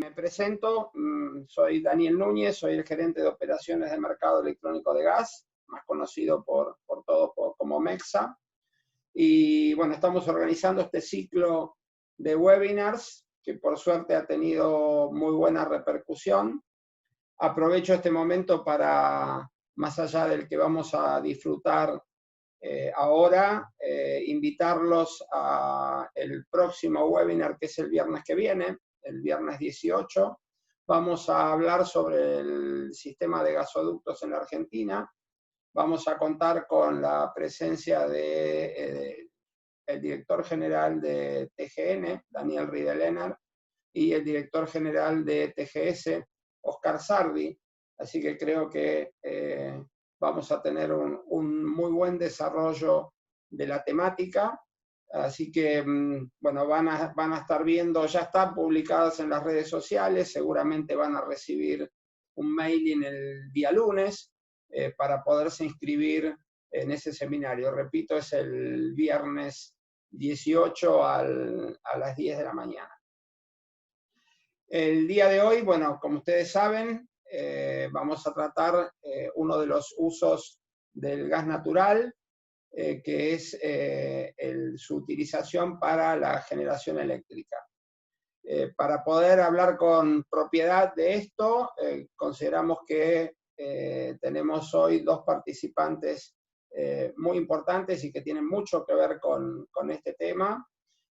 Me presento, soy Daniel Núñez, soy el gerente de operaciones de mercado electrónico de gas, más conocido por todos como MEXA. Y bueno, estamos organizando este ciclo de webinars que por suerte ha tenido muy buena repercusión. Aprovecho este momento para, más allá del que vamos a disfrutar ahora, invitarlos a el próximo webinar, que es el viernes que viene, el viernes 18. Vamos a hablar sobre el sistema de gasoductos en la Argentina. Vamos a contar con la presencia de el director general de TGN, Daniel Ridelener, y el director general de TGS, Oscar Sardi. Así que creo que vamos a tener un muy buen desarrollo de la temática. Así que, bueno, van a estar viendo, ya están publicadas en las redes sociales, seguramente van a recibir un mailing el día lunes para poderse inscribir en ese seminario. Repito, es el viernes 18 a las 10 de la mañana. El día de hoy, bueno, como ustedes saben, vamos a tratar uno de los usos del gas natural, que es su utilización para la generación eléctrica. Para poder hablar con propiedad de esto, consideramos que tenemos hoy dos participantes muy importantes y que tienen mucho que ver con este tema.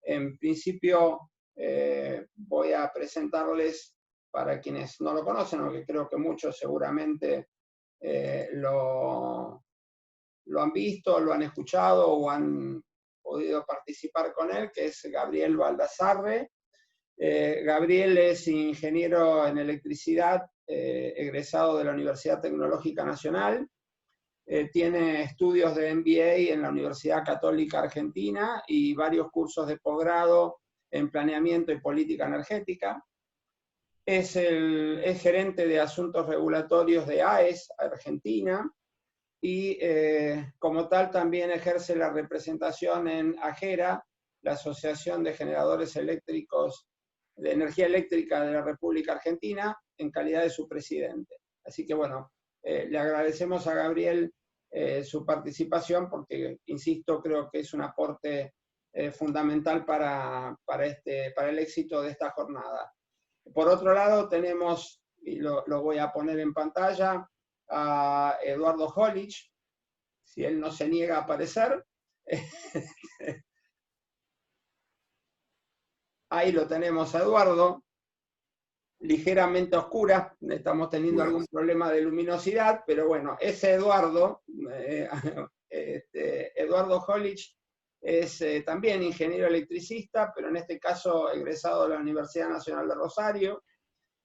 En principio, voy a presentarles, para quienes no lo conocen, aunque creo que muchos seguramente lo han visto, lo han escuchado o han podido participar con él, que es Gabriel Baldassarre. Gabriel es ingeniero en electricidad, egresado de la Universidad Tecnológica Nacional. Tiene estudios de MBA en la Universidad Católica Argentina y varios cursos de posgrado en planeamiento y política energética. Es gerente de asuntos regulatorios de AES, Argentina, y como tal también ejerce la representación en AGERA, la Asociación de Generadores Eléctricos de Energía Eléctrica de la República Argentina, en calidad de su presidente. Así que bueno, le agradecemos a Gabriel su participación porque, insisto, creo que es un aporte fundamental para el éxito de esta jornada. Por otro lado, tenemos, y lo voy a poner en pantalla, a Eduardo Holich, si él no se niega a aparecer. Ahí lo tenemos a Eduardo, ligeramente oscura, estamos teniendo algún problema de luminosidad, pero bueno, ese Eduardo, Eduardo Holich, es también ingeniero electricista, pero en este caso egresado de la Universidad Nacional de Rosario,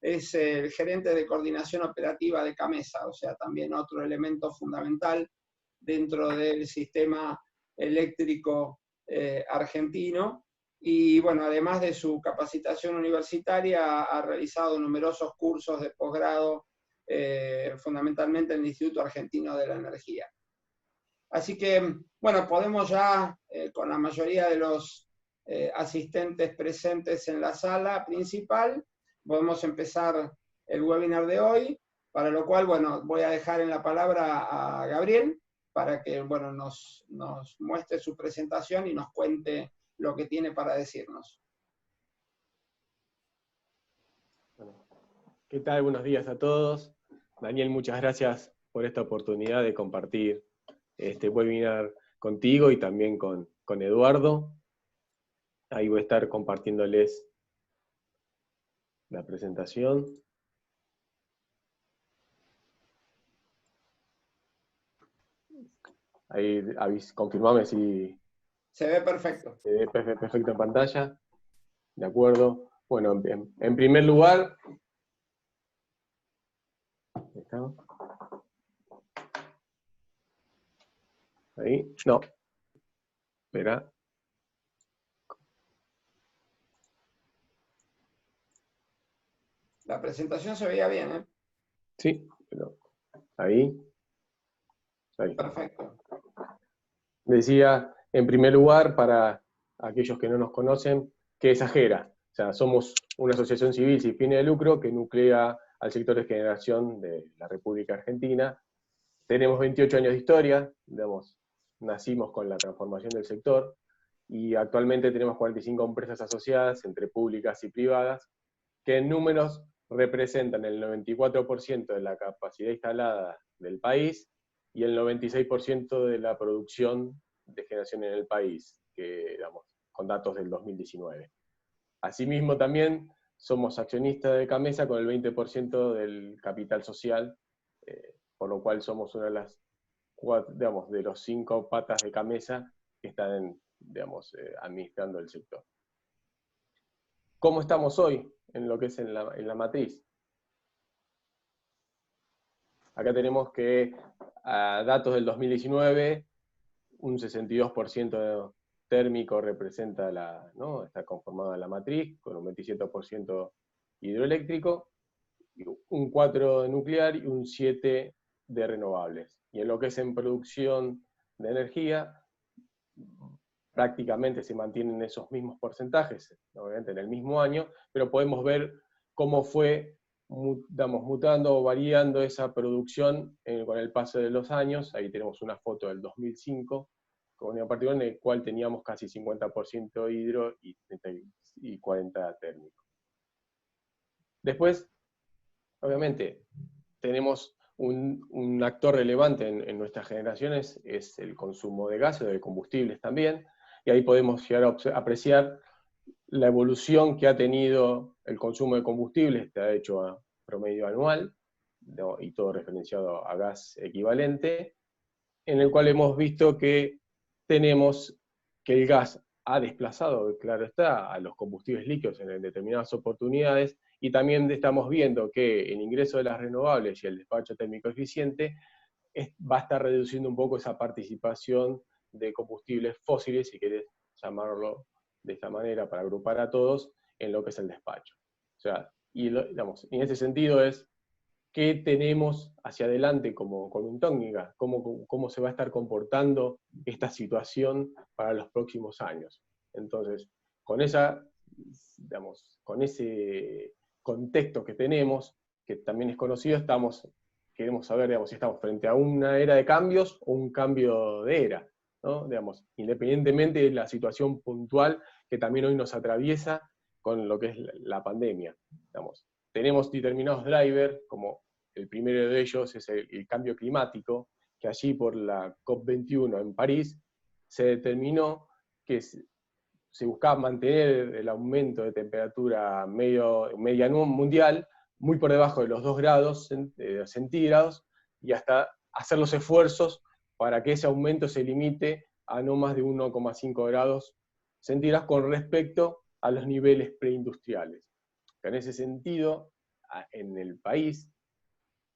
es el gerente de coordinación operativa de CAMESA, o sea, también otro elemento fundamental dentro del sistema eléctrico argentino. Y bueno, además de su capacitación universitaria, ha realizado numerosos cursos de posgrado, fundamentalmente en el Instituto Argentino de la Energía. Así que, bueno, podemos ya, con la mayoría de los asistentes presentes en la sala principal, podemos empezar el webinar de hoy, para lo cual, bueno, voy a dejar en la palabra a Gabriel, para que, bueno, nos muestre su presentación y nos cuente lo que tiene para decirnos. Bueno, ¿qué tal? Buenos días a todos. Daniel, muchas gracias por esta oportunidad de compartir este webinar contigo y también con Eduardo. Ahí voy a estar compartiéndoles la presentación. Ahí confirmame si se ve perfecto. Se ve perfecto en pantalla. De acuerdo. Bueno, en primer lugar, ahí, no. Espera. La presentación se veía bien, ¿eh? Sí, pero ahí. Perfecto. Decía, en primer lugar, para aquellos que no nos conocen, ¿qué es AGERA? sea, somos una asociación civil sin fines de lucro que nuclea al sector de generación de la República Argentina. Tenemos 28 años de historia, digamos, nacimos con la transformación del sector, y actualmente tenemos 45 empresas asociadas, entre públicas y privadas, que en números representan el 94% de la capacidad instalada del país y el 96% de la producción de generación en el país, que, digamos, con datos del 2019. Asimismo, también somos accionistas de Camesa con el 20% del capital social, por lo cual somos una de las, digamos, de los 5 patas de Camesa que están, digamos, administrando el sector. ¿Cómo estamos hoy en lo que es en la matriz? Acá tenemos que, a datos del 2019, un 62% térmico representa ¿no? Está conformada la matriz, con un 27% hidroeléctrico, un 4% de nuclear y un 7% de renovables. Y en lo que es en producción de energía, prácticamente se mantienen esos mismos porcentajes, obviamente en el mismo año, pero podemos ver cómo fue mutando o variando esa producción con el paso de los años. Ahí tenemos una foto del 2005, con un particular en el cual teníamos casi 50% hidro y 40% térmico. Después, obviamente, tenemos un actor relevante en nuestras generaciones, es el consumo de gas o de combustibles también, y ahí podemos llegar a apreciar la evolución que ha tenido el consumo de combustibles, está hecho a promedio anual, ¿no? Y todo referenciado a gas equivalente, en el cual hemos visto que tenemos que el gas ha desplazado, claro está, a los combustibles líquidos en determinadas oportunidades, y también estamos viendo que el ingreso de las renovables y el despacho térmico eficiente va a estar reduciendo un poco esa participación de combustibles fósiles, si querés llamarlo de esta manera, para agrupar a todos, en lo que es el despacho. O sea, y digamos, en ese sentido es qué tenemos hacia adelante como tónica, cómo se va a estar comportando esta situación para los próximos años. Entonces, con digamos, con ese contexto que tenemos, que también es conocido, queremos saber, digamos, si estamos frente a una era de cambios o un cambio de era, ¿no? Digamos, independientemente de la situación puntual que también hoy nos atraviesa con lo que es la pandemia. Digamos, tenemos determinados drivers, como el primero de ellos es el cambio climático, que allí por la COP21 en París se determinó que se buscaba mantener el aumento de temperatura media mundial muy por debajo de los 2 grados centígrados, y hasta hacer los esfuerzos para que ese aumento se limite a no más de 1,5 grados centígrados con respecto a los niveles preindustriales. En ese sentido, en el país,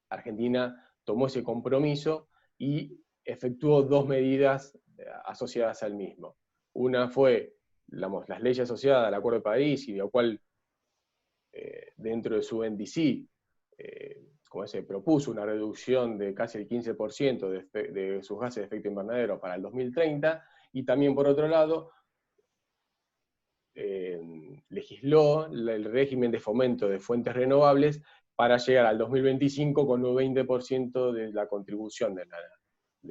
Argentina tomó ese compromiso y efectuó 2 medidas asociadas al mismo. Una fue las leyes asociadas al Acuerdo de París, y de lo cual dentro de su NDC, como se propuso una reducción de casi el 15% de sus gases de efecto invernadero para el 2030, y también por otro lado, legisló el régimen de fomento de fuentes renovables para llegar al 2025 con un 20% de la contribución de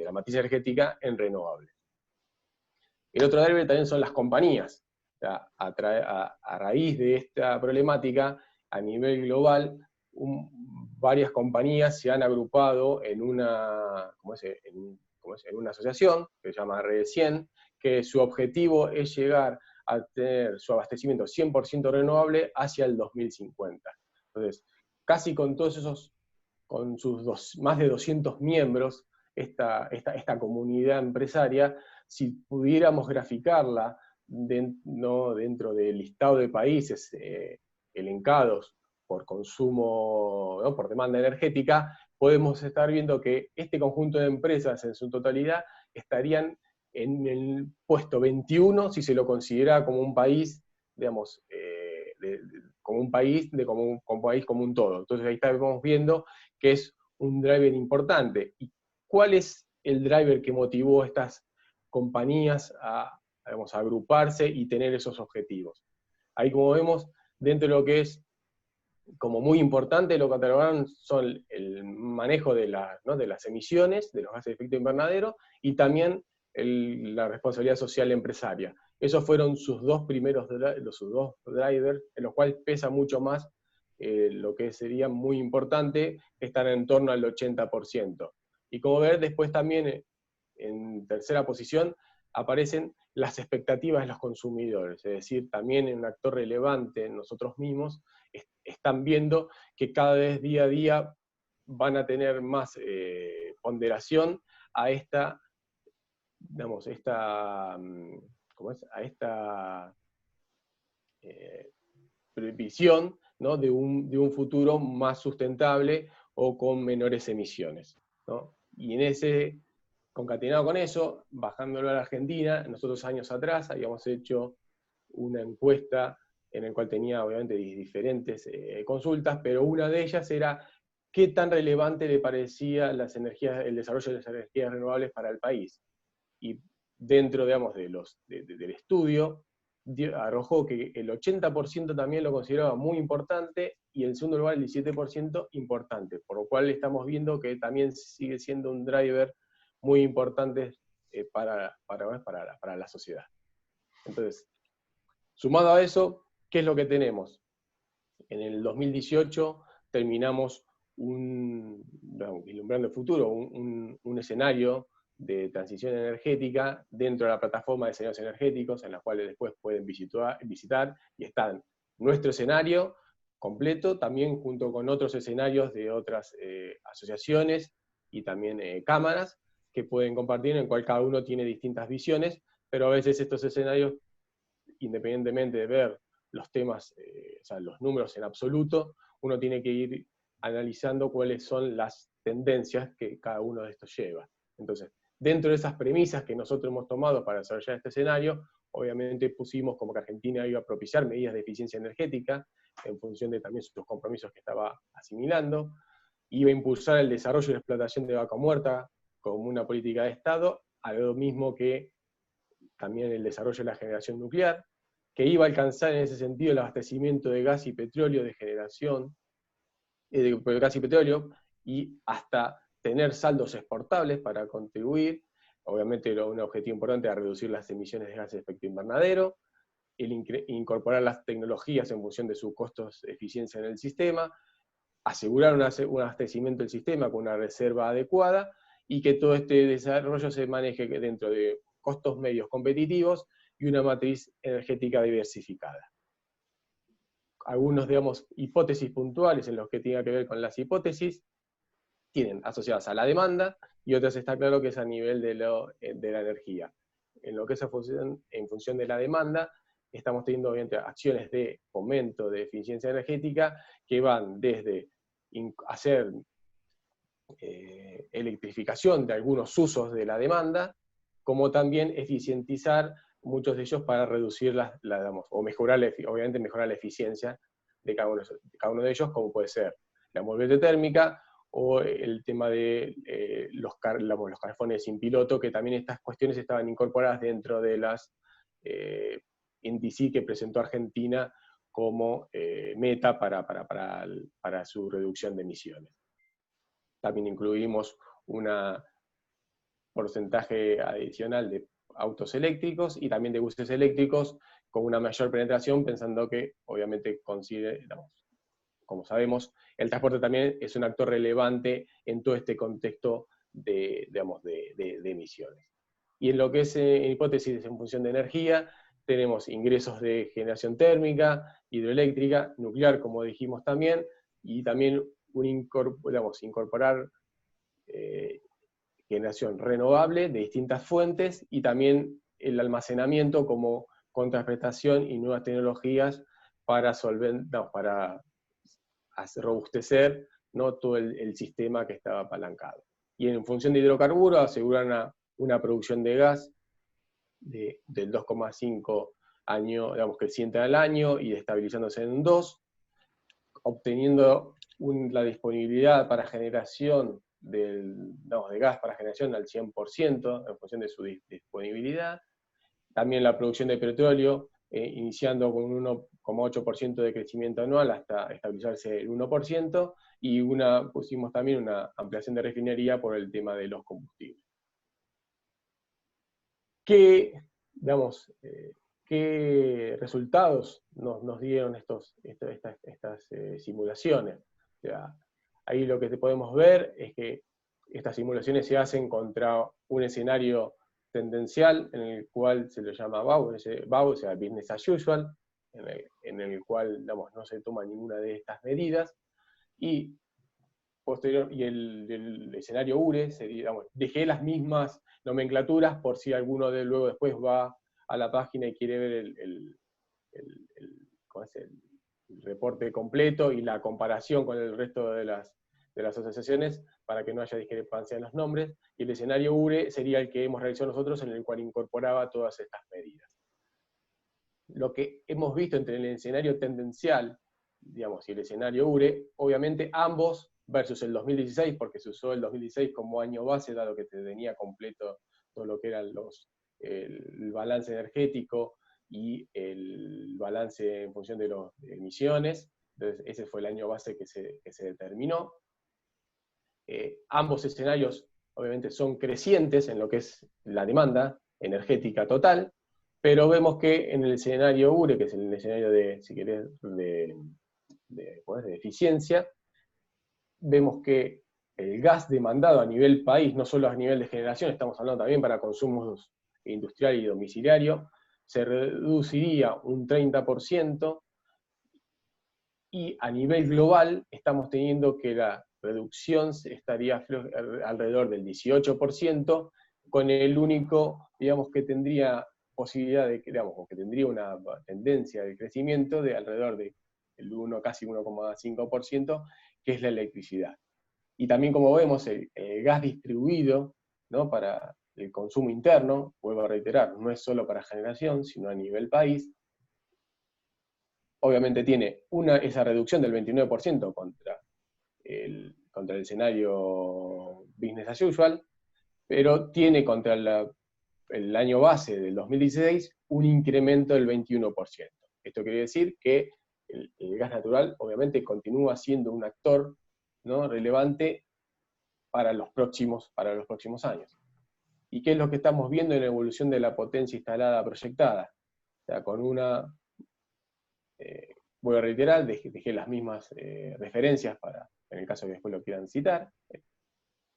la matriz energética en renovables. El otro driver también son las compañías. O sea, a raíz de esta problemática, a nivel global, varias compañías se han agrupado en una asociación que se llama Red 100, que su objetivo es llegar a tener su abastecimiento 100% renovable hacia el 2050. Entonces, casi con todos con sus más de 200 miembros, esta comunidad empresaria, si pudiéramos graficarla dentro del listado de países elencados por consumo, ¿no? por demanda energética, podemos estar viendo que este conjunto de empresas en su totalidad estarían en el puesto 21 si se lo considera como un país, digamos, como un país como un todo. Entonces ahí estamos viendo que es un driver importante. ¿Y cuál es el driver que motivó a estas compañías a agruparse y tener esos objetivos? Ahí, como vemos, dentro de lo que es como muy importante, lo que catalogaron son el manejo de, ¿no?, de las emisiones, de los gases de efecto invernadero, y también la responsabilidad social empresaria. Esos fueron sus dos primeros, sus dos drivers, en los cuales pesa mucho más lo que sería muy importante, estar en torno al 80%. Y como ver, después también en tercera posición aparecen las expectativas de los consumidores, es decir, también un actor relevante en nosotros mismos, están viendo que cada vez día a día van a tener más ponderación a esta, digamos, ¿cómo es? A esta previsión, ¿no?, de un futuro más sustentable o con menores emisiones, ¿no? Y concatenado con eso, bajándolo a la Argentina, nosotros años atrás habíamos hecho una encuesta en la cual tenía obviamente diferentes consultas, pero una de ellas era qué tan relevante le parecía el desarrollo de las energías renovables para el país. Y dentro, digamos, del estudio, arrojó que el 80% también lo consideraba muy importante, y en segundo lugar el 17% importante, por lo cual estamos viendo que también sigue siendo un driver muy importante para la sociedad. Entonces, sumado a eso, ¿qué es lo que tenemos? En el 2018 terminamos vislumbrando el futuro, un escenario de transición energética dentro de la plataforma de escenarios energéticos, en las cuales después pueden visitar, y está nuestro escenario completo, también junto con otros escenarios de otras asociaciones y también cámaras, que pueden compartir, en el cual cada uno tiene distintas visiones, pero a veces estos escenarios, independientemente de ver los temas, o sea, los números en absoluto, uno tiene que ir analizando cuáles son las tendencias que cada uno de estos lleva. Entonces, dentro de esas premisas que nosotros hemos tomado para desarrollar este escenario, obviamente pusimos como que Argentina iba a propiciar medidas de eficiencia energética, en función de también sus compromisos que estaba asimilando, iba a impulsar el desarrollo y la explotación de vaca muerta como una política de Estado, a lo mismo que también el desarrollo de la generación nuclear, que iba a alcanzar en ese sentido el abastecimiento de gas y petróleo de generación, de gas y petróleo, y hasta tener saldos exportables para contribuir, obviamente un objetivo importante a reducir las emisiones de gases de efecto invernadero, incorporar las tecnologías en función de sus costos de eficiencia en el sistema, asegurar un abastecimiento del sistema con una reserva adecuada, y que todo este desarrollo se maneje dentro de costos medios competitivos y una matriz energética diversificada. Algunos, digamos, hipótesis puntuales en los que tiene que ver con las hipótesis, tienen asociadas a la demanda, y otras está claro que es a nivel de la energía. En lo que es en función de la demanda, estamos teniendo obviamente acciones de fomento de eficiencia energética que van desde hacer electrificación de algunos usos de la demanda, como también eficientizar muchos de ellos para reducir digamos, o mejorar, obviamente mejorar la eficiencia de cada uno de ellos, como puede ser la envolvente térmica, o el tema de los calefones sin piloto, que también estas cuestiones estaban incorporadas dentro de las NDC que presentó Argentina como meta para su reducción de emisiones. También incluimos un porcentaje adicional de autos eléctricos y también de buses eléctricos con una mayor penetración, pensando que obviamente como sabemos, el transporte también es un actor relevante en todo este contexto de emisiones. Y en lo que es hipótesis en función de energía, tenemos ingresos de generación térmica, hidroeléctrica, nuclear, como dijimos también, y también incorporar generación renovable de distintas fuentes, y también el almacenamiento como contraprestación y nuevas tecnologías para robustecer, ¿no?, todo el sistema que estaba apalancado. Y en función de hidrocarburos, asegurar una producción de gas del 2,5 años, digamos, creciente al año y estabilizándose en 2, obteniendo la disponibilidad para generación de gas para generación al 100% en función de su disponibilidad. También la producción de petróleo iniciando con un 1,8% de crecimiento anual hasta estabilizarse el 1%, y pusimos también una ampliación de refinería por el tema de los combustibles. ¿Qué resultados nos dieron estas simulaciones? O sea, ahí lo que podemos ver es que estas simulaciones se hacen contra un escenario tendencial en el cual se lo llama BAU, o sea, Business as Usual, en el cual, digamos, no se toma ninguna de estas medidas, y el escenario URE, digamos, dejé las mismas nomenclaturas por si alguno luego después va a la página y quiere ver el reporte completo y la comparación con el resto de las asociaciones, para que no haya discrepancia en los nombres. Y el escenario URE sería el que hemos realizado nosotros, en el cual incorporaba todas estas medidas. Lo que hemos visto entre el escenario tendencial, digamos, y el escenario URE, obviamente ambos versus el 2016, porque se usó el 2016 como año base, dado que tenía completo todo lo que era el balance energético y el balance en función de las emisiones. Entonces ese fue el año base que se determinó. Ambos escenarios obviamente son crecientes en lo que es la demanda energética total, pero vemos que en el escenario URE, que es el escenario de, si querés, de eficiencia, vemos que el gas demandado a nivel país, no solo a nivel de generación, estamos hablando también para consumos industrial y domiciliario, se reduciría un 30%, y a nivel global estamos teniendo que la reducción estaría alrededor del 18%, con el único, digamos, que tendría posibilidad de, digamos, que tendría una tendencia de crecimiento de alrededor de casi 1,5%, que es la electricidad. Y también, como vemos, el gas distribuido, ¿no?, para el consumo interno, vuelvo a reiterar, no es solo para generación, sino a nivel país, obviamente tiene esa reducción del 29% contra el escenario business as usual, pero tiene contra el año base del 2016 un incremento del 21%. Esto quiere decir que el gas natural obviamente continúa siendo un actor, ¿no?, relevante para los próximos años. ¿Y qué es lo que estamos viendo en la evolución de la potencia instalada proyectada? O sea, con voy a reiterar, dejé las mismas referencias en el caso que después lo quieran citar,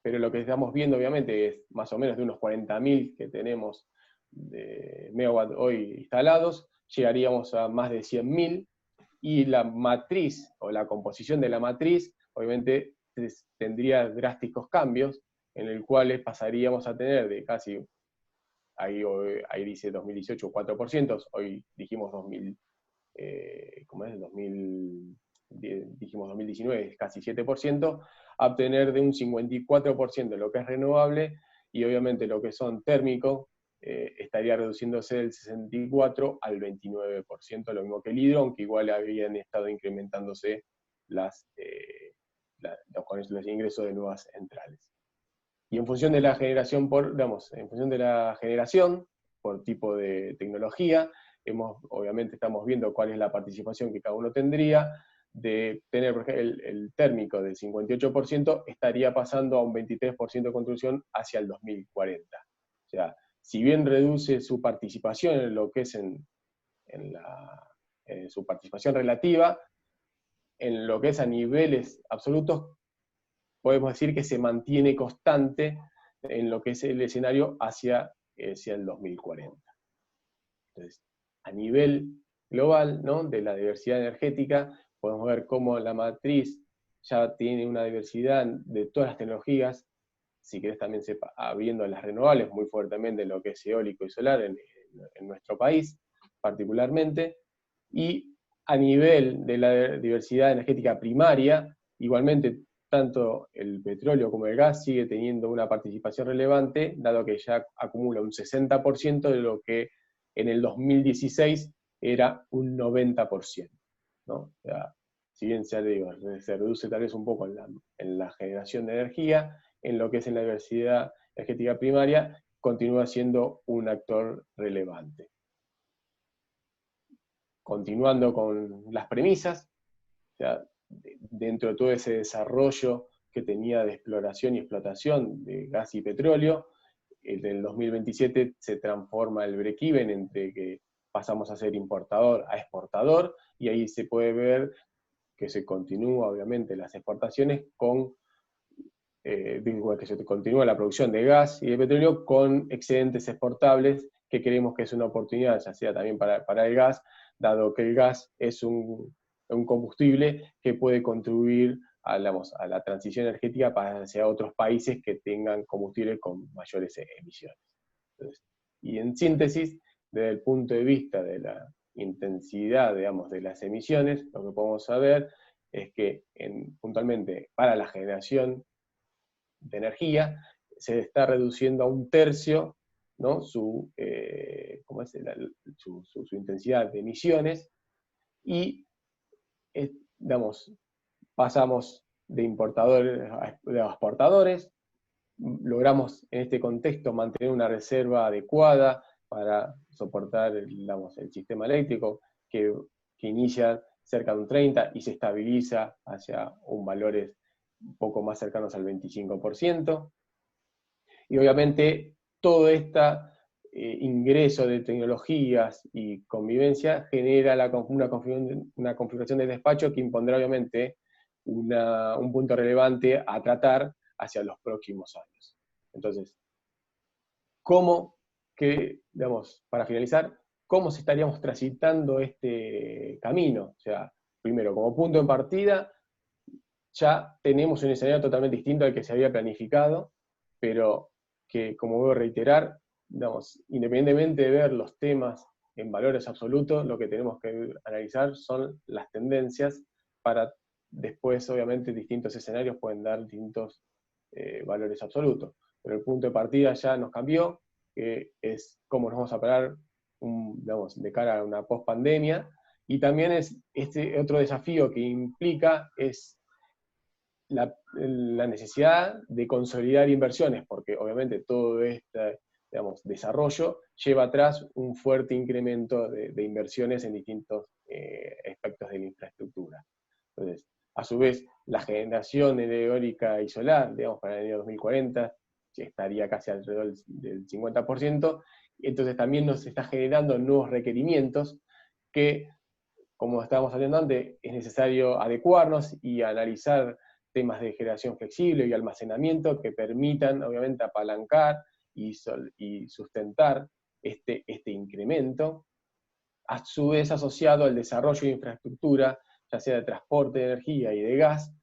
pero lo que estamos viendo obviamente es más o menos de unos 40.000 que tenemos de megawatt hoy instalados, llegaríamos a más de 100.000, y la matriz, o la composición de la matriz, obviamente tendría drásticos cambios, en el cual pasaríamos a tener de casi, ahí dice 2018 4%, hoy dijimos 2000, dijimos 2019, casi 7%, a obtener de un 54% lo que es renovable, y obviamente lo que son térmico, estaría reduciéndose del 64 al 29%, lo mismo que el hidro, aunque igual habían estado incrementándose con los ingresos de nuevas centrales. Y en función de la generación por tipo de tecnología, obviamente estamos viendo cuál es la participación que cada uno tendría. De tener, por ejemplo, el térmico del 58%, estaría pasando a un 23% de construcción hacia el 2040. O sea, si bien reduce su participación en lo que es en su participación relativa, en lo que es a niveles absolutos, podemos decir que se mantiene constante en lo que es el escenario hacia el 2040. Entonces, a nivel global, ¿no?, de la diversidad energética, podemos ver cómo la matriz ya tiene una diversidad de todas las tecnologías, si querés también habiendo las renovables muy fuertemente lo que es eólico y solar en nuestro país, particularmente, y a nivel de la diversidad energética primaria, igualmente tanto el petróleo como el gas sigue teniendo una participación relevante, dado que ya acumula un 60% de lo que en el 2016 era un 90%, ¿no? O sea, si bien se reduce tal vez un poco en la generación de energía, en lo que es en la diversidad energética primaria, continúa siendo un actor relevante. continuando con las premisas, o sea, dentro de todo ese desarrollo que tenía de exploración y explotación de gas y petróleo, en el 2027 se transforma el break-even entre que pasamos a ser importador a exportador, y ahí se puede ver que se continúa obviamente las exportaciones con, que se continúa la producción de gas y de petróleo con excedentes exportables, que creemos que es una oportunidad, ya sea también para el gas, dado que el gas es un combustible que puede contribuir a la transición energética hacia otros países que tengan combustibles con mayores emisiones. Entonces, y en síntesis, desde el punto de vista de la intensidad, digamos, de las emisiones, lo que podemos saber es que puntualmente para la generación de energía se está reduciendo a 1/3, ¿no? su intensidad de emisiones, y digamos, pasamos de importadores a exportadores, logramos en este contexto mantener una reserva adecuada para soportar el sistema eléctrico, que inicia cerca de un 30 y se estabiliza hacia valores un poco más cercanos al 25%. Y obviamente todo este ingreso de tecnologías y convivencia genera una configuración de despacho que impondrá obviamente un punto relevante a tratar hacia los próximos años. Entonces, para finalizar, ¿cómo se estaríamos transitando este camino? O sea, primero, como punto de partida, ya tenemos un escenario totalmente distinto al que se había planificado, pero que, como voy a reiterar, independientemente de ver los temas en valores absolutos, lo que tenemos que analizar son las tendencias para después, obviamente, distintos escenarios pueden dar distintos valores absolutos. Pero el punto de partida ya nos cambió, que es cómo nos vamos a parar de cara a una post-pandemia, y también es este otro desafío que implica es la necesidad de consolidar inversiones, porque obviamente todo este desarrollo lleva atrás un fuerte incremento de inversiones en distintos aspectos de la infraestructura. Entonces, a su vez, la generación eólica y solar, para el año 2040, estaría casi alrededor del 50%, y entonces también nos está generando nuevos requerimientos que, como estábamos hablando antes, es necesario adecuarnos y analizar temas de generación flexible y almacenamiento que permitan, obviamente, apalancar y sustentar este incremento, a su vez asociado al desarrollo de infraestructura, ya sea de transporte de energía y de gas,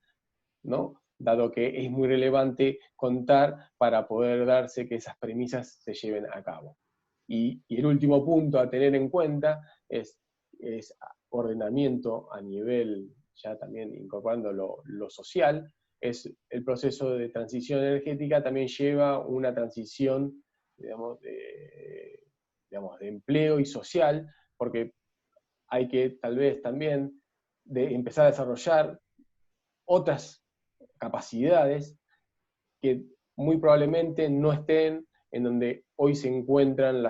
¿no? Dado que es muy relevante contar para poder darse que esas premisas se lleven a cabo. Y el último punto a tener en cuenta es ordenamiento a nivel, ya también incorporando lo social, es el proceso de transición energética también lleva una transición, de empleo y social, porque hay que tal vez también empezar a desarrollar otras capacidades que muy probablemente no estén en donde hoy se encuentran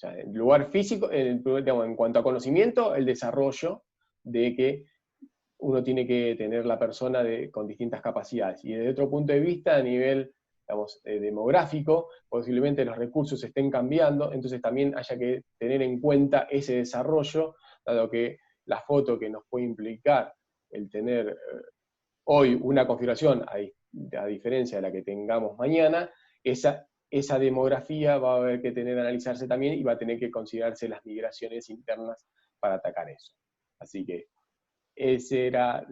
en lugar físico, en cuanto a conocimiento, el desarrollo de que uno tiene que tener la persona con distintas capacidades. Y desde otro punto de vista, a nivel demográfico, posiblemente los recursos estén cambiando, entonces también haya que tener en cuenta ese desarrollo, dado que la foto que nos puede implicar el tener hoy una configuración, a diferencia de la que tengamos mañana, esa demografía va a haber que analizarse también, y va a tener que considerarse las migraciones internas para atacar eso. Así que esa era,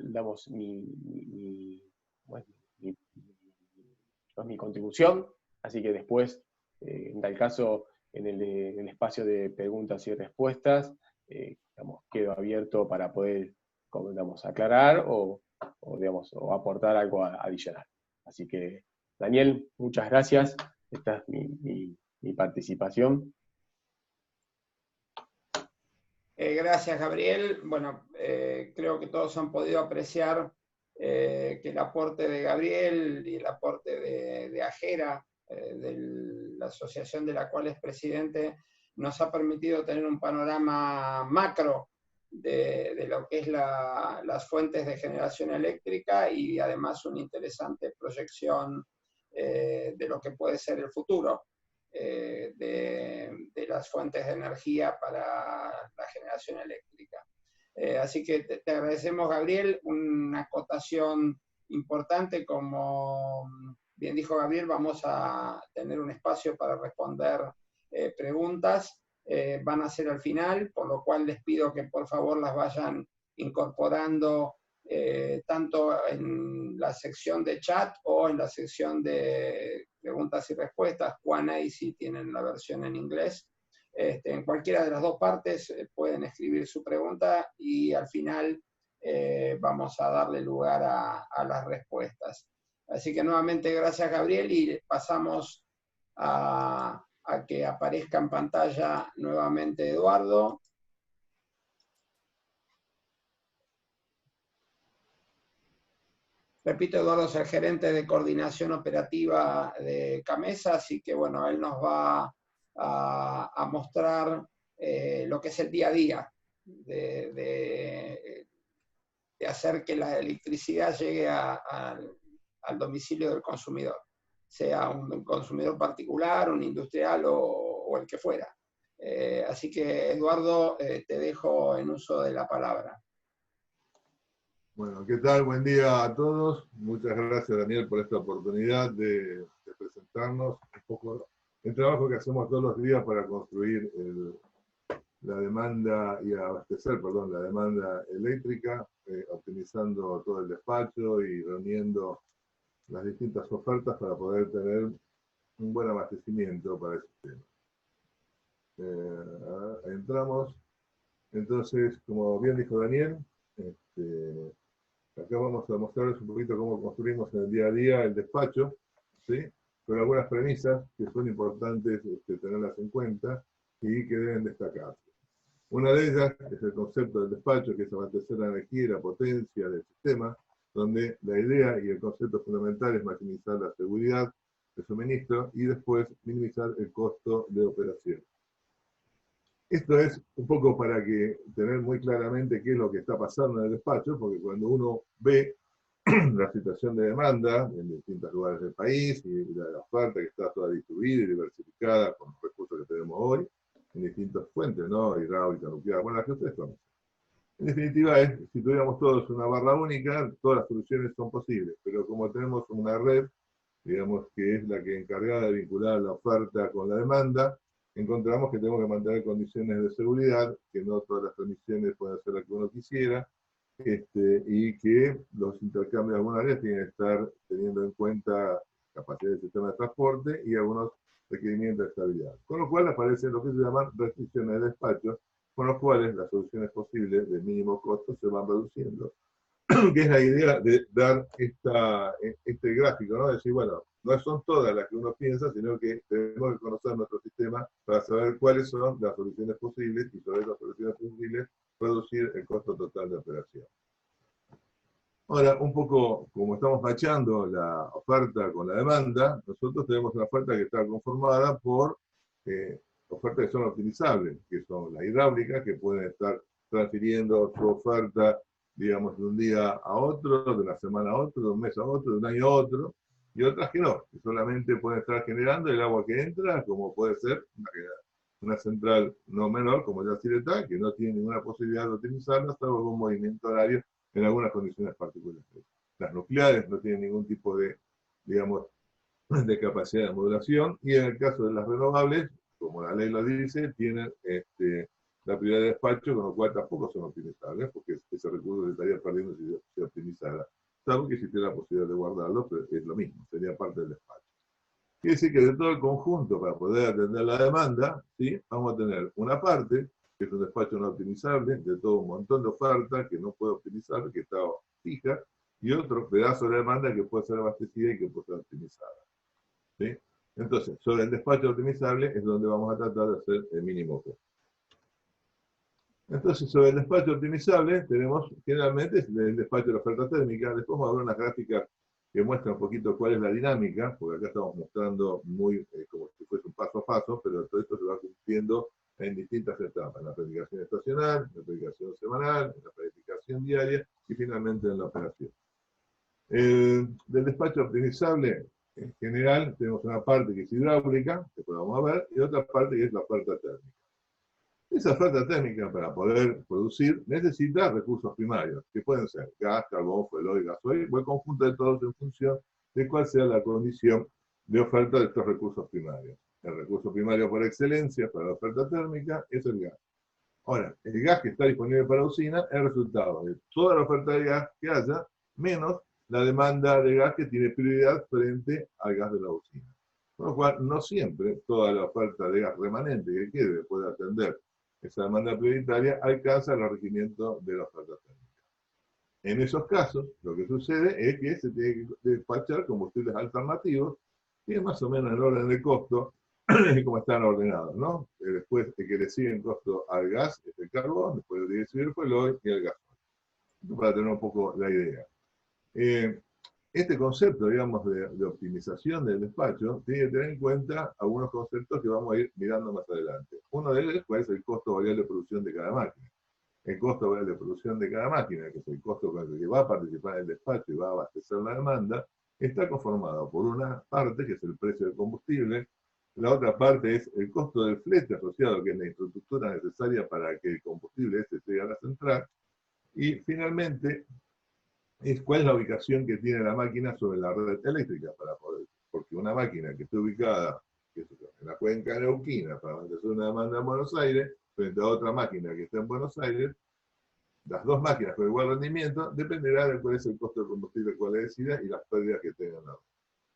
mi contribución, así que después, en tal caso, en el espacio de preguntas y respuestas, quedo abierto para poder aclarar o aportar algo adicional. Así que, Daniel, muchas gracias. Esta es mi participación. Gracias, Gabriel. Bueno, creo que todos han podido apreciar que el aporte de Gabriel y el aporte de AGERA, de la asociación de la cual es presidente, nos ha permitido tener un panorama macro de lo que es las fuentes de generación eléctrica y además una interesante proyección de lo que puede ser el futuro de las fuentes de energía para la generación eléctrica. Así que te agradecemos, Gabriel, una acotación importante. Como bien dijo Gabriel, vamos a tener un espacio para responder preguntas. Van a ser al final, por lo cual les pido que por favor las vayan incorporando tanto en la sección de chat o en la sección de preguntas y respuestas, Q&A si tienen la versión en inglés. En cualquiera de las dos partes pueden escribir su pregunta y al final vamos a darle lugar a las respuestas. Así que nuevamente gracias, Gabriel, y pasamos a que aparezca en pantalla nuevamente Eduardo. Repito, Eduardo es el gerente de coordinación operativa de CAMESA, así que bueno, él nos va a mostrar lo que es el día a día de hacer que la electricidad llegue al domicilio del consumidor, sea un consumidor particular, un industrial o el que fuera. Así que, Eduardo, te dejo en uso de la palabra. Bueno, ¿qué tal? Buen día a todos. Muchas gracias, Daniel, por esta oportunidad de presentarnos un poco el trabajo que hacemos todos los días para construir la demanda y abastecer, perdón, la demanda eléctrica, optimizando todo el despacho y reuniendo las distintas ofertas para poder tener un buen abastecimiento para el sistema. Entramos. Entonces, como bien dijo Daniel, acá vamos a mostrarles un poquito cómo construimos en el día a día el despacho, ¿sí? Con algunas premisas que son importantes tenerlas en cuenta y que deben destacarse. Una de ellas es el concepto del despacho, que es abastecer la energía y la potencia del sistema, donde la idea y el concepto fundamental es maximizar la seguridad de suministro y después minimizar el costo de operación. Esto es un poco para que tener muy claramente qué es lo que está pasando en el despacho, porque cuando uno ve la situación de demanda en distintos lugares del país y la oferta que está toda distribuida y diversificada con los recursos que tenemos hoy, en distintas fuentes, ¿no? Hidráulica, nuclear, bueno, las que ustedes conocen. En definitiva, si tuviéramos todos una barra única, todas las soluciones son posibles, pero como tenemos una red, digamos que es la que es encargada de vincular la oferta con la demanda, encontramos que tenemos que mantener condiciones de seguridad, que no todas las condiciones pueden ser las que uno quisiera, y que los intercambios de algunas áreas tienen que estar teniendo en cuenta capacidad del sistema de transporte y algunos requerimientos de estabilidad. Con lo cual aparecen lo que se llaman restricciones de despacho, con los cuales las soluciones posibles de mínimo costo se van reduciendo. Que es la idea de dar este gráfico, ¿no? Decir, bueno, no son todas las que uno piensa, sino que tenemos que conocer nuestro sistema para saber cuáles son las soluciones posibles y sobre esas soluciones posibles reducir el costo total de operación. Ahora, un poco como estamos machando la oferta con la demanda, nosotros tenemos una oferta que está conformada por ofertas que son optimizables, que son las hidráulicas, que pueden estar transfiriendo su oferta, digamos, de un día a otro, de una semana a otro, de un mes a otro, de un año a otro, y otras que no, que solamente pueden estar generando el agua que entra, como puede ser una central no menor, como ya Ciretá, que no tiene ninguna posibilidad de optimizarla, salvo algún movimiento horario en algunas condiciones particulares. Las nucleares no tienen ningún tipo de, digamos, de capacidad de modulación, y en el caso de las renovables, como la ley lo dice, tienen la prioridad de despacho, con lo cual tampoco son optimizables, porque ese recurso se estaría perdiendo si se optimizara. Salvo que existiera la posibilidad de guardarlo, pero es lo mismo, sería parte del despacho. Quiere decir que de todo el conjunto, para poder atender la demanda, ¿sí? Vamos a tener una parte, que es un despacho no optimizable, de todo un montón de ofertas que no puede optimizar, que está fija, y otro pedazo de demanda que puede ser abastecida y que puede ser optimizada, ¿sí? Entonces, sobre el despacho optimizable es donde vamos a tratar de hacer el mínimo costo. Entonces, sobre el despacho optimizable, tenemos generalmente el despacho de la oferta térmica. Después vamos a ver unas gráficas que muestran un poquito cuál es la dinámica, porque acá estamos mostrando muy como si fuese un paso a paso, pero todo esto se va cumpliendo en distintas etapas, en la planificación estacional, en la planificación semanal, en la planificación diaria y finalmente en la operación. Del despacho optimizable, en general, tenemos una parte que es hidráulica, que podemos ver, y otra parte que es la oferta térmica. Esa oferta térmica, para poder producir, necesita recursos primarios, que pueden ser gas, carbón, fueloil, gasoil, o el conjunto de todos en función de cuál sea la condición de oferta de estos recursos primarios. El recurso primario por excelencia para la oferta térmica es el gas. Ahora, el gas que está disponible para la usina es el resultado de toda la oferta de gas que haya, menos la demanda de gas que tiene prioridad frente al gas de la usina. Con lo cual, no siempre toda la oferta de gas remanente que quede después de atender esa demanda prioritaria alcanza el requerimiento de la oferta térmica. En esos casos, lo que sucede es que se tiene que despachar combustibles alternativos, que es más o menos el orden de costo como están ordenados, ¿no? Después el que le sigue en costo al gas es el carbón, después le sigue el fueloil y el gasoil. Para tener un poco la idea. Este concepto, digamos, de optimización del despacho, tiene que tener en cuenta algunos conceptos que vamos a ir mirando más adelante. Uno de ellos es el costo variable de producción de cada máquina. El costo variable de producción de cada máquina, que es el costo con el que va a participar en el despacho y va a abastecer la demanda, está conformado por una parte, que es el precio del combustible, la otra parte es el costo del flete asociado, que es la infraestructura necesaria para que el combustible llegue a la central, y finalmente es cuál es la ubicación que tiene la máquina sobre la red eléctrica, para poder, porque una máquina que esté ubicada en la cuenca neuquina para hacer una demanda en Buenos Aires, frente a otra máquina que está en Buenos Aires, las dos máquinas con igual rendimiento, dependerá de cuál es el costo del combustible cuál decida y las pérdidas que tengan ahora.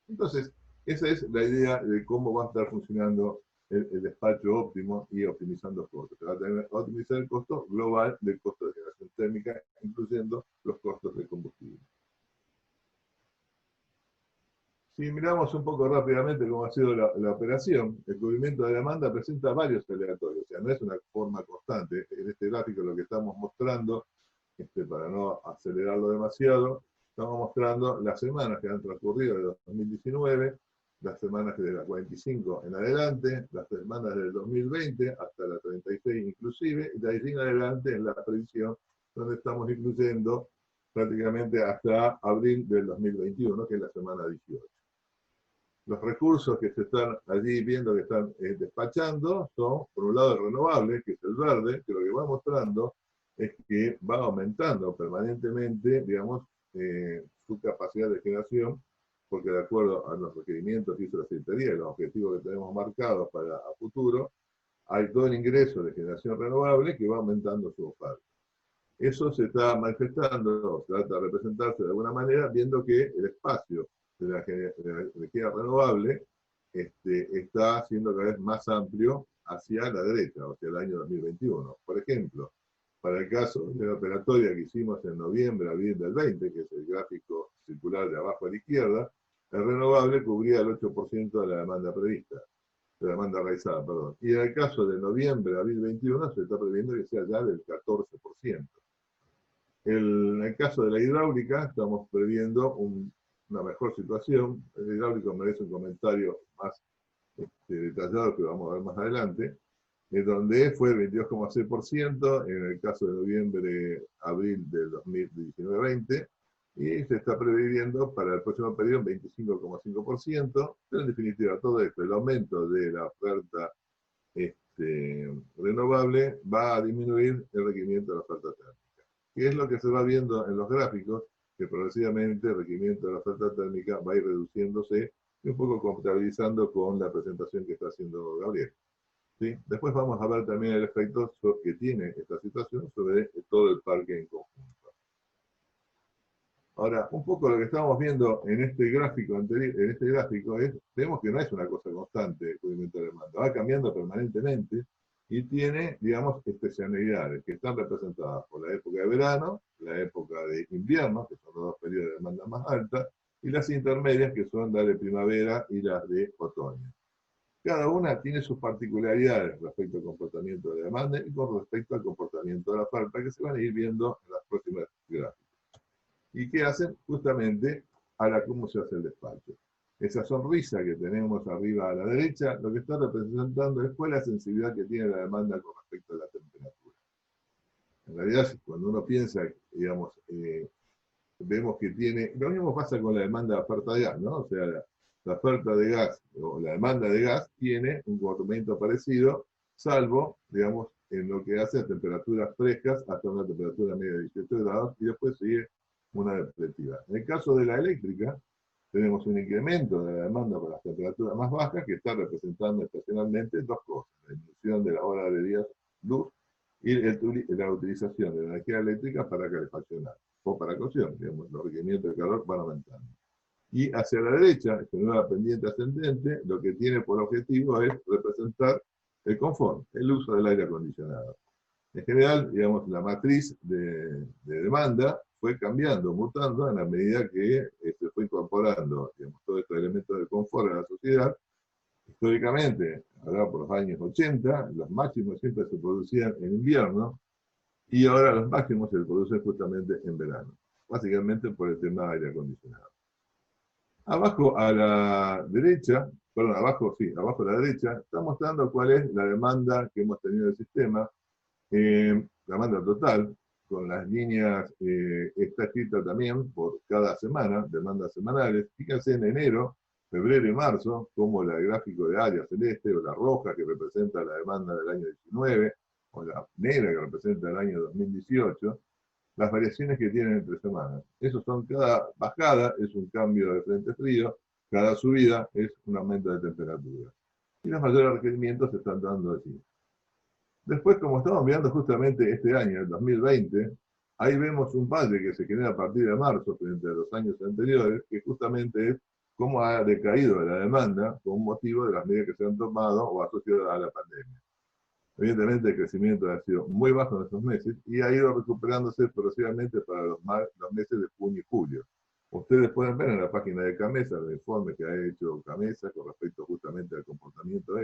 Entonces, esa es la idea de cómo va a estar funcionando el despacho óptimo y optimizando costos. Se va a optimizar el costo global del costo de generación térmica, incluyendo los costos de combustible. Si miramos un poco rápidamente cómo ha sido la operación, el cubrimiento de demanda presenta varios aleatorios, o sea, no es una forma constante. En este gráfico lo que estamos mostrando, para no acelerarlo demasiado, estamos mostrando las semanas que han transcurrido de 2019, las semanas de la 45 en adelante, las semanas del 2020 hasta la 36 inclusive, y de ahí en adelante en la predicción, donde estamos incluyendo prácticamente hasta abril del 2021, que es la semana 18. Los recursos que se están allí viendo que están despachando son, por un lado, el renovable, que es el verde, que lo que va mostrando es que va aumentando permanentemente, digamos, su capacidad de generación, porque de acuerdo a los requerimientos que hizo la Secretaría y los objetivos que tenemos marcados para a futuro, hay todo el ingreso de generación renovable que va aumentando su oferta. Eso se está manifestando, trata de representarse de alguna manera, viendo que el espacio de la energía renovable está siendo cada vez más amplio hacia la derecha, hacia el año 2021. Por ejemplo, para el caso de la operatoria que hicimos en noviembre, abril del 20, que es el gráfico circular de abajo a la izquierda, el renovable cubría el 8% de la demanda prevista, de la demanda realizada, perdón. Y en el caso de noviembre, abril 21, se está previendo que sea ya del 14%. En el caso de la hidráulica, estamos previendo una mejor situación. El hidráulico merece un comentario más detallado que vamos a ver más adelante, donde fue el 22,6% en el caso de noviembre-abril del 2019-20, y se está previendo para el próximo periodo un 25,5%, pero en definitiva todo esto, el aumento de la oferta renovable va a disminuir el requerimiento de la oferta térmica. ¿Qué es lo que se va viendo en los gráficos? Que progresivamente el requerimiento de la oferta térmica va a ir reduciéndose y un poco compatibilizando con la presentación que está haciendo Gabriel. ¿Sí? Después vamos a ver también el efecto que tiene esta situación sobre todo el parque en conjunto. Ahora, un poco lo que estamos viendo en este gráfico anterior, vemos que no es una cosa constante el cubrimiento de demanda, va cambiando permanentemente y tiene, digamos, especialidades que están representadas por la época de verano, la época de invierno, que son los dos periodos de demanda más alta, y las intermedias, que son las de primavera y las de otoño. Cada una tiene sus particularidades respecto al comportamiento de la demanda y con respecto al comportamiento de la oferta, que se van a ir viendo en las próximas gráficas. ¿Y qué hacen? Justamente a cómo se hace el despacho. Esa sonrisa que tenemos arriba a la derecha, lo que está representando es cuál es la sensibilidad que tiene la demanda con respecto a la temperatura. En realidad, cuando uno piensa, digamos, vemos que tiene, lo mismo pasa con la demanda de oferta de gas, ¿no? O sea, la oferta de gas o la demanda de gas tiene un comportamiento parecido, salvo, digamos, en lo que hace a temperaturas frescas hasta una temperatura media de 18 grados y después sigue una depletiva. En el caso de la eléctrica, tenemos un incremento de la demanda por las temperaturas más bajas que está representando estacionalmente dos cosas: la disminución de la hora de día luz y la utilización de la energía eléctrica para calefaccionar o para cocción, digamos, los requerimientos de calor van aumentando. Y hacia la derecha, esta nueva pendiente ascendente, lo que tiene por objetivo es representar el confort, el uso del aire acondicionado. En general, digamos, la matriz de demanda fue cambiando, mutando en la medida que se fue incorporando, digamos, todos estos elementos de confort a la sociedad. Históricamente, ahora por los años 80, los máximos siempre se producían en invierno, y ahora los máximos se producen justamente en verano, básicamente por el tema de aire acondicionado. Abajo a la derecha, perdón, abajo a la derecha, está mostrando cuál es la demanda que hemos tenido del sistema, la demanda total, con las líneas, está escrita también por cada semana, demandas semanales. Fíjense en enero, febrero y marzo, como el gráfico de área celeste o la roja que representa la demanda del año 19, o la negra que representa el año 2018, las variaciones que tienen entre semanas. Eso son, cada bajada es un cambio de frente frío, cada subida es un aumento de temperatura. Y los mayores requerimientos se están dando así. Después, como estamos mirando justamente este año, el 2020, ahí vemos un valle que se genera a partir de marzo frente a los años anteriores, que justamente es cómo ha decaído la demanda con motivo de las medidas que se han tomado o asociadas a la pandemia. Evidentemente el crecimiento ha sido muy bajo en estos meses y ha ido recuperándose progresivamente para los meses de junio y julio. Ustedes pueden ver en la página de CAMESA el informe que ha hecho CAMESA con respecto justamente al comportamiento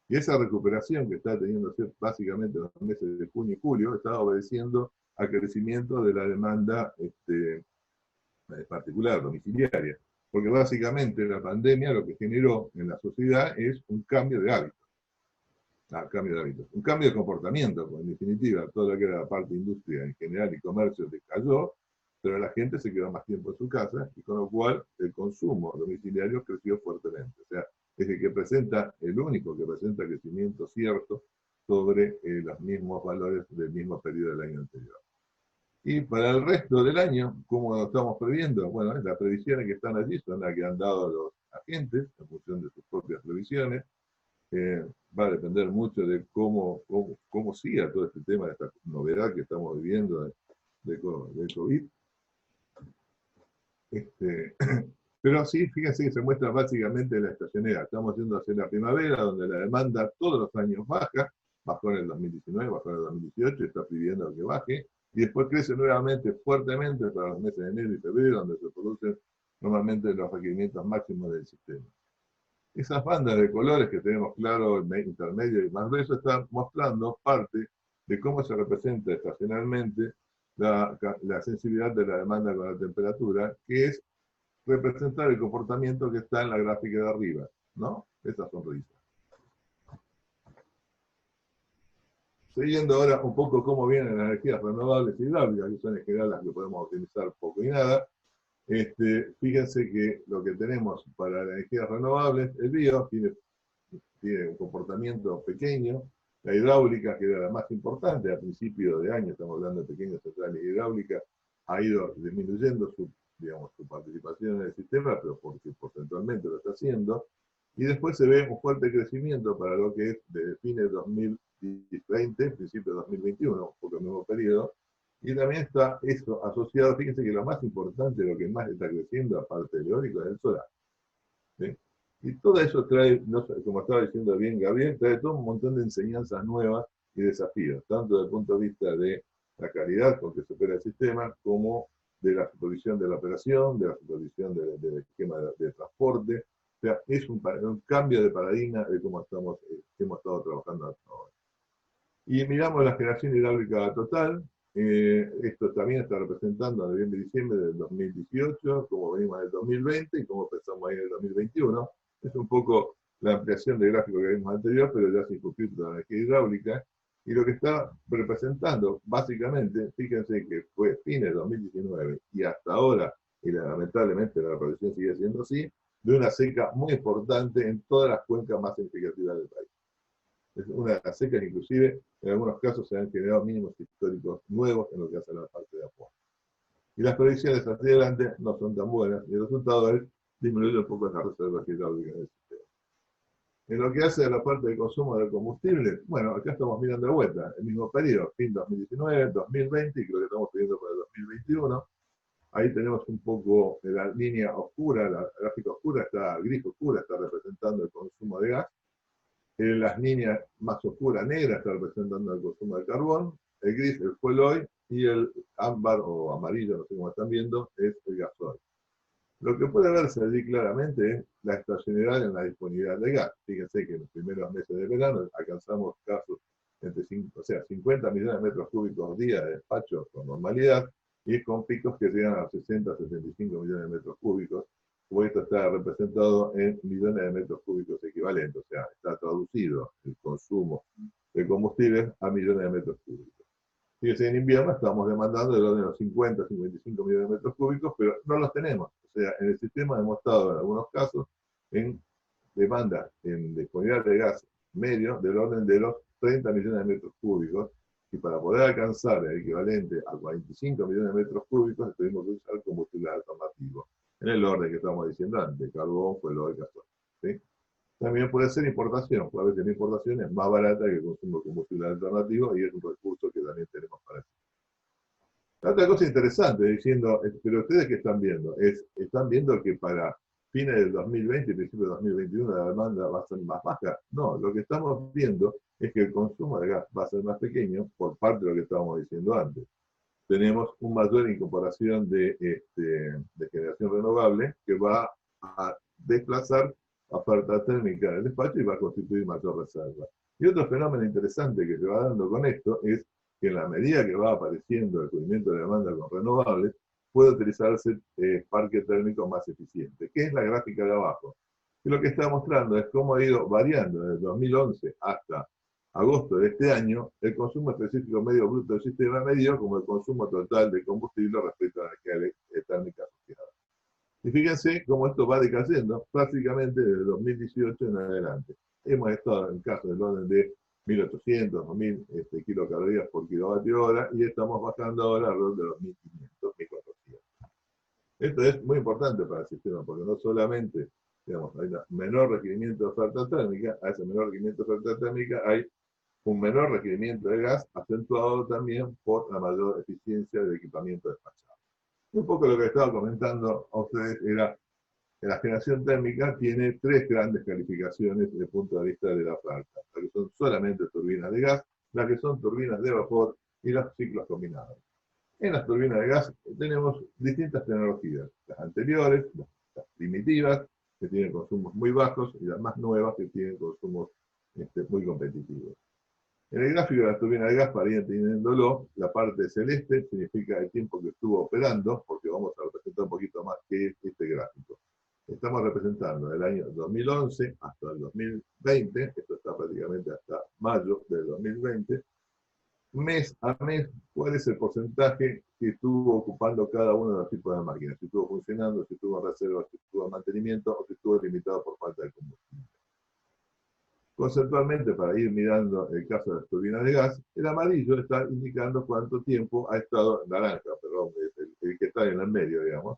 y esa recuperación que está teniendo básicamente en los meses de junio y julio está obedeciendo al crecimiento de la demanda particular, domiciliaria. Porque básicamente la pandemia lo que generó en la sociedad es un cambio de hábitos. Un cambio de comportamiento, pues en definitiva, todo lo que era la parte de industria en general y comercio decayó, pero la gente se quedó más tiempo en su casa, y con lo cual el consumo domiciliario creció fuertemente. O sea, es el único que presenta crecimiento cierto sobre los mismos valores del mismo periodo del año anterior. Y para el resto del año, ¿cómo lo estamos previendo? Bueno, las previsiones que están allí son las que han dado los agentes en función de sus propias previsiones. Va a depender mucho de cómo siga todo este tema, de esta novedad que estamos viviendo de COVID. Pero sí, fíjense que se muestra básicamente la estacionalidad. Estamos yendo hacia la primavera, donde la demanda todos los años baja, bajó en el 2019, bajó en el 2018, está pidiendo que baje, y después crece nuevamente fuertemente para los meses de enero y febrero, donde se producen normalmente los requerimientos máximos del sistema. Esas bandas de colores que tenemos claro, intermedio y más grueso, están mostrando parte de cómo se representa estacionalmente la sensibilidad de la demanda con la temperatura, que es representar el comportamiento que está en la gráfica de arriba, ¿no? Esa sonrisa. Siguiendo ahora un poco cómo vienen las energías renovables y hidráulicas, que son en general las que podemos utilizar poco y nada. Fíjense que lo que tenemos para las energías renovables, el bio tiene un comportamiento pequeño, la hidráulica, que era la más importante a principio de año, estamos hablando de pequeñas centrales hidráulicas, ha ido disminuyendo su participación en el sistema, pero porque porcentualmente lo está haciendo, y después se ve un fuerte crecimiento para lo que es de fines de 2020, principio de 2021, un poco el mismo periodo, y también está eso asociado, fíjense que lo más importante, lo que más está creciendo, aparte del eólico, es el solar. ¿Sí? Y todo eso trae, como estaba diciendo bien Gabriel, trae todo un montón de enseñanzas nuevas y desafíos, tanto desde el punto de vista de la calidad con que se opera el sistema, como de la supervisión de la operación, de la supervisión del esquema de transporte. O sea, es un cambio de paradigma de cómo hemos estado trabajando hasta ahora. Y miramos la generación hidráulica total, Esto también está representando noviembre y diciembre del 2018, como venimos del 2020 y como pensamos ahí en el 2021. Es un poco la ampliación del gráfico que vimos anterior, pero ya sin circunscrito la energía hidráulica. Y lo que está representando, básicamente, fíjense que fue fines de 2019 y hasta ahora, y lamentablemente la reproducción sigue siendo así, de una seca muy importante en todas las cuencas más significativas del país. Es una de las secas, inclusive, en algunos casos se han generado mínimos históricos nuevos en lo que hace a la parte de apoyo. Y las predicciones hacia adelante no son tan buenas, y el resultado es disminuir un poco las reservas hidráulicas del sistema. En lo que hace a la parte de consumo de combustible, bueno, acá estamos mirando de vuelta, el mismo periodo, fin 2019, 2020, y creo que estamos pidiendo para el 2021. Ahí tenemos un poco la línea oscura, la gráfica oscura, está gris oscura, está representando el consumo de gas. Las líneas más oscuras, negras, está representando el consumo de carbón. El gris, el fuel oil, y el ámbar o amarillo, no sé cómo están viendo, es el gasoil. Lo que puede verse allí claramente es la estacionalidad en la disponibilidad de gas. Fíjense que en los primeros meses de verano alcanzamos casos entre 50 millones de metros cúbicos día de despacho con normalidad, y con picos que llegan a 60, 75 millones de metros cúbicos, como esto está representado en millones de metros cúbicos equivalentes, o sea, está traducido el consumo de combustibles a millones de metros cúbicos. Fíjense, en invierno estamos demandando del orden de los 50, 55 millones de metros cúbicos, pero no los tenemos. O sea, en el sistema hemos estado en algunos casos en demanda, en disponibilidad de gas medio del orden de los 30 millones de metros cúbicos, y para poder alcanzar el equivalente a 45 millones de metros cúbicos tuvimos que usar combustible alternativo, en el orden que estábamos diciendo antes, carbón, fuel oil, gasoil. ¿Sí? También puede ser importación, puede haber que la importación es más barata que el consumo de combustible alternativo, y es un recurso que también tenemos para eso. La otra cosa interesante, diciendo, pero ustedes que están viendo, están viendo que para fines del 2020 y principios del 2021 la demanda va a ser más baja. No, lo que estamos viendo es que el consumo de gas va a ser más pequeño por parte de lo que estábamos diciendo antes. Tenemos una mayor incorporación de generación renovable que va a desplazar oferta térmica del despacho y va a constituir mayor reserva. Y otro fenómeno interesante que se va dando con esto es que en la medida que va apareciendo el cubrimiento de demanda con renovables, puede utilizarse parque térmico más eficiente, que es la gráfica de abajo. Y lo que está mostrando es cómo ha ido variando desde 2011 hasta agosto de este año el consumo específico medio bruto del sistema medido como el consumo total de combustible respecto a la energía térmica asociada. Y fíjense cómo esto va decayendo prácticamente desde 2018 en adelante. Hemos estado en casos del orden de 1800 o 1000 kilocalorías por kilovatio hora, y estamos bajando ahora alrededor de los 1500, 1400. Esto es muy importante para el sistema, porque no solamente, digamos, hay un menor requerimiento de oferta térmica, a ese menor requerimiento de oferta térmica hay un menor requerimiento de gas, acentuado también por la mayor eficiencia del equipamiento despachado. Un poco lo que estaba comentando a ustedes era que la generación térmica tiene tres grandes calificaciones desde el punto de vista de la oferta: las que son solamente turbinas de gas, las que son turbinas de vapor y los ciclos combinados. En las turbinas de gas tenemos distintas tecnologías, las anteriores, las primitivas, que tienen consumos muy bajos, y las más nuevas, que tienen consumos muy competitivos. En el gráfico de la turbina de gas, para ir entendiéndolo, la parte celeste significa el tiempo que estuvo operando, porque vamos a representar un poquito más que es este gráfico. Estamos representando el año 2011 hasta el 2020, esto está prácticamente hasta mayo del 2020, mes a mes, cuál es el porcentaje que estuvo ocupando cada uno de los tipos de máquinas, si estuvo funcionando, si estuvo en reserva, si estuvo en mantenimiento, o si estuvo limitado por falta de combustible. Conceptualmente, para ir mirando el caso de las turbinas de gas, el amarillo está indicando cuánto tiempo ha estado, naranja, perdón, el que está en el medio, digamos.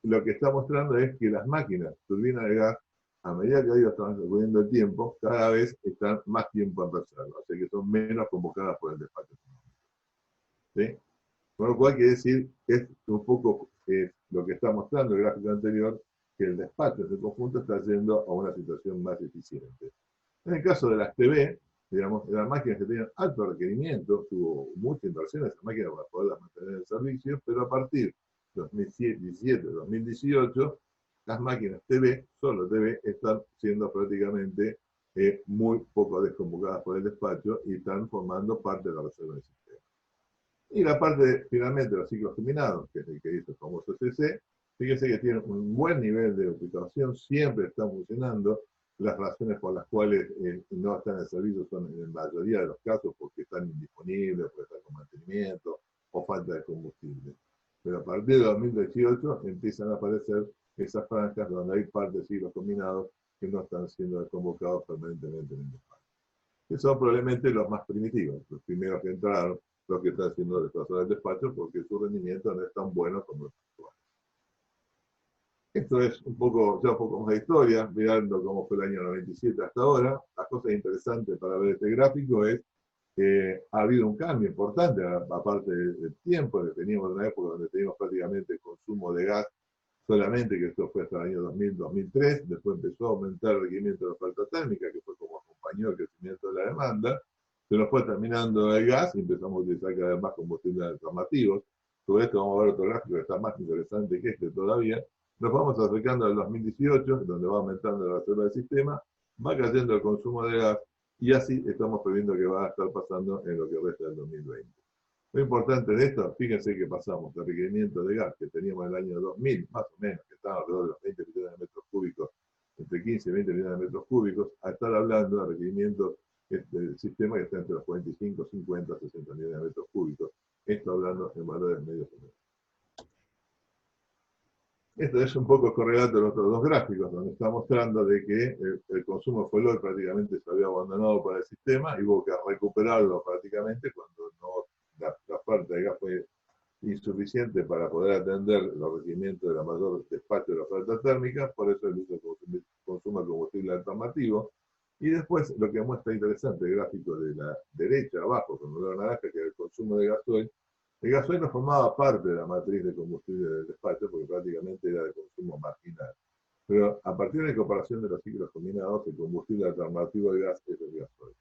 Lo que está mostrando es que las máquinas turbinas de gas, a medida que ha ido transcurriendo el tiempo, cada vez están más tiempo en reserva, o sea que son menos convocadas por el despacho. ¿Sí? Con lo cual quiere decir que es un poco lo que está mostrando el gráfico anterior, que el despacho en su conjunto está yendo a una situación más eficiente. En el caso de las TV, digamos, las máquinas que tenían alto requerimiento, tuvo mucha inversión en esas máquinas para poderlas mantener en servicio, pero a partir de 2017, 2018, las máquinas TV, solo TV, están siendo prácticamente muy poco desconvocadas por el despacho y están formando parte de la reserva del sistema. Y la parte, finalmente, de los ciclos combinados, que es el que dice el famoso CC, fíjense que tiene un buen nivel de ubicación, siempre están funcionando. Las razones por las cuales no están en servicio son en la mayoría de los casos porque están indisponibles, porque están con mantenimiento o falta de combustible. Pero a partir de 2018 empiezan a aparecer esas franjas donde hay parte de ciclos combinados que no están siendo convocados permanentemente en el despacho. Que son probablemente los más primitivos, los primeros que entraron, los que están siendo desplazados del despacho porque su rendimiento no es tan bueno como los actuales. Esto es un poco más de historia, mirando cómo fue el año 97 hasta ahora. La cosa interesante para ver este gráfico es que ha habido un cambio importante, aparte del tiempo, que teníamos una época donde teníamos prácticamente consumo de gas solamente, que esto fue hasta el año 2000-2003, después empezó a aumentar el requerimiento de la oferta térmica, que fue como acompañó el crecimiento de la demanda, se nos fue terminando el gas y empezamos a utilizar cada vez más combustibles alternativos. Sobre esto vamos a ver otro gráfico que está más interesante que este todavía. Nos vamos acercando al 2018, donde va aumentando la reserva del sistema, va cayendo el consumo de gas, y así estamos previendo que va a estar pasando en lo que resta del 2020. Lo importante de esto, fíjense que pasamos del requerimiento de gas que teníamos en el año 2000, más o menos, que estaba alrededor de los 20 millones de metros cúbicos, entre 15 y 20 millones de metros cúbicos, a estar hablando de requerimientos del sistema que está entre los 45, 50, 60 millones de metros cúbicos. Esto hablando en valores medios o menos. Esto es un poco correlato de los otros dos gráficos, donde está mostrando de que el consumo fuel oil prácticamente se había abandonado para el sistema y hubo que recuperarlo prácticamente cuando la oferta de gas fue insuficiente para poder atender los requerimientos de la mayor despacho de la oferta térmica, por eso el uso de consumo de combustible alternativo. Y después lo que muestra interesante el gráfico de la derecha abajo, con color naranja, que es el consumo de gasoil. El gasoil no formaba parte de la matriz de combustible del despacho porque prácticamente era de consumo marginal. Pero a partir de la incorporación de los ciclos combinados, el combustible alternativo de gas es el gasoil.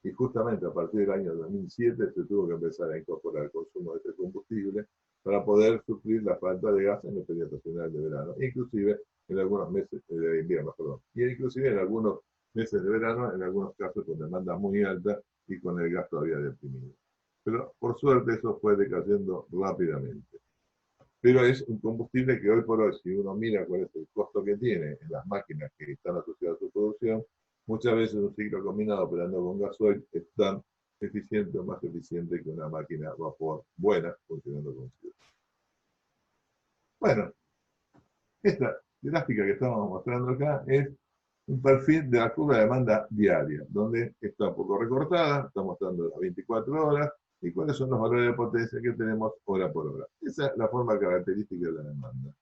Y justamente a partir del año 2007 se tuvo que empezar a incorporar el consumo de este combustible para poder suplir la falta de gas en el periodo estacional de verano, inclusive en algunos meses de invierno, perdón, y inclusive en algunos meses de verano, en algunos casos con demanda muy alta y con el gas todavía deprimido. Pero por suerte eso fue decayendo rápidamente. Pero es un combustible que hoy por hoy, si uno mira cuál es el costo que tiene en las máquinas que están asociadas a su producción, muchas veces un ciclo combinado operando con gasoil es tan eficiente o más eficiente que una máquina a vapor buena funcionando con ciudad. Bueno, esta gráfica que estamos mostrando acá es un perfil de la curva de demanda diaria, donde está un poco recortada, está mostrando las 24 horas, y cuáles son los valores de potencia que tenemos hora por hora. Esa es la forma característica de la demanda.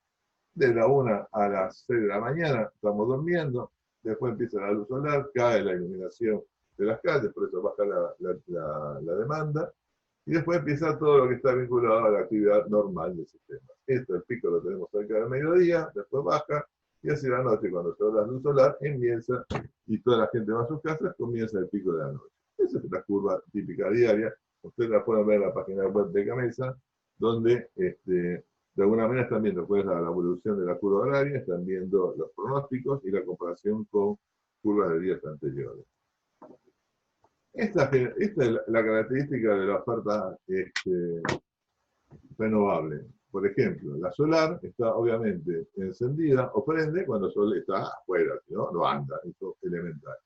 De la 1 a las 6 de la mañana estamos durmiendo, después empieza la luz solar, cae la iluminación de las calles, por eso baja la demanda, y después empieza todo lo que está vinculado a la actividad normal del sistema. Esto, el pico lo tenemos cerca del mediodía, después baja, y hacia la noche, cuando se da la luz solar, empieza, y toda la gente va a sus casas, comienza el pico de la noche. Esa es la curva típica diaria. Ustedes la pueden ver en la página web de Gamesa, donde de alguna manera están viendo cuál es la evolución de la curva horaria, están viendo los pronósticos y la comparación con curvas de días anteriores. Esta es la característica de la oferta renovable. Por ejemplo, la solar está obviamente encendida o prende cuando el sol está afuera, si no, no anda, eso es elemental.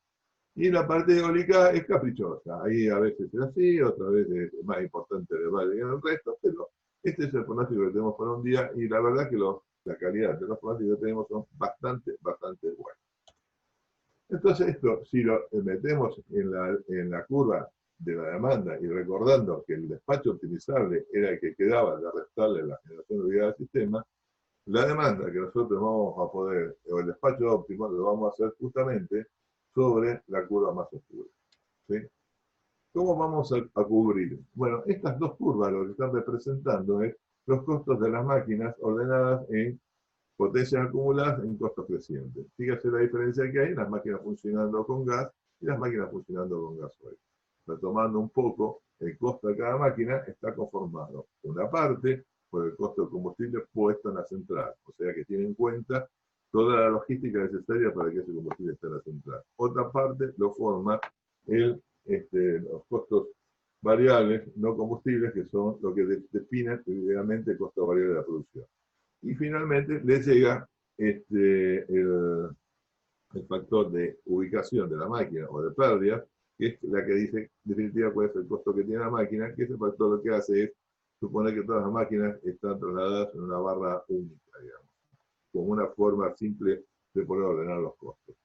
Y la parte eólica es caprichosa, ahí a veces es así, otra vez es más importante el valle que el resto, pero este es el pronóstico que tenemos para un día y la verdad que la calidad de los pronósticos que tenemos son bastante buenos. Entonces esto, si lo metemos en la curva de la demanda y recordando que el despacho optimizable era el que quedaba de restarle la generación de unidad del sistema, la demanda que nosotros vamos a poder, o el despacho óptimo, lo vamos a hacer justamente sobre la curva más oscura. ¿Sí? ¿Cómo vamos a cubrir? Bueno, estas dos curvas lo que están representando es los costos de las máquinas ordenadas en potencias acumuladas en costos crecientes. Fíjese la diferencia que hay, las máquinas funcionando con gas y las máquinas funcionando con gasoil. Retomando un poco, el costo de cada máquina está conformado, una parte, por el costo del combustible puesto en la central, o sea que tiene en cuenta toda la logística necesaria para que ese combustible esté en la central. Otra parte lo forma los costos variables no combustibles, que son lo que definen evidentemente el costo variable de la producción. Y finalmente le llega el factor de ubicación de la máquina o de pérdida, que es la que dice definitivamente cuál es el costo que tiene la máquina, que ese factor lo que hace es suponer que todas las máquinas están trasladadas en una barra única, digamos, con una forma simple de poder ordenar los costos.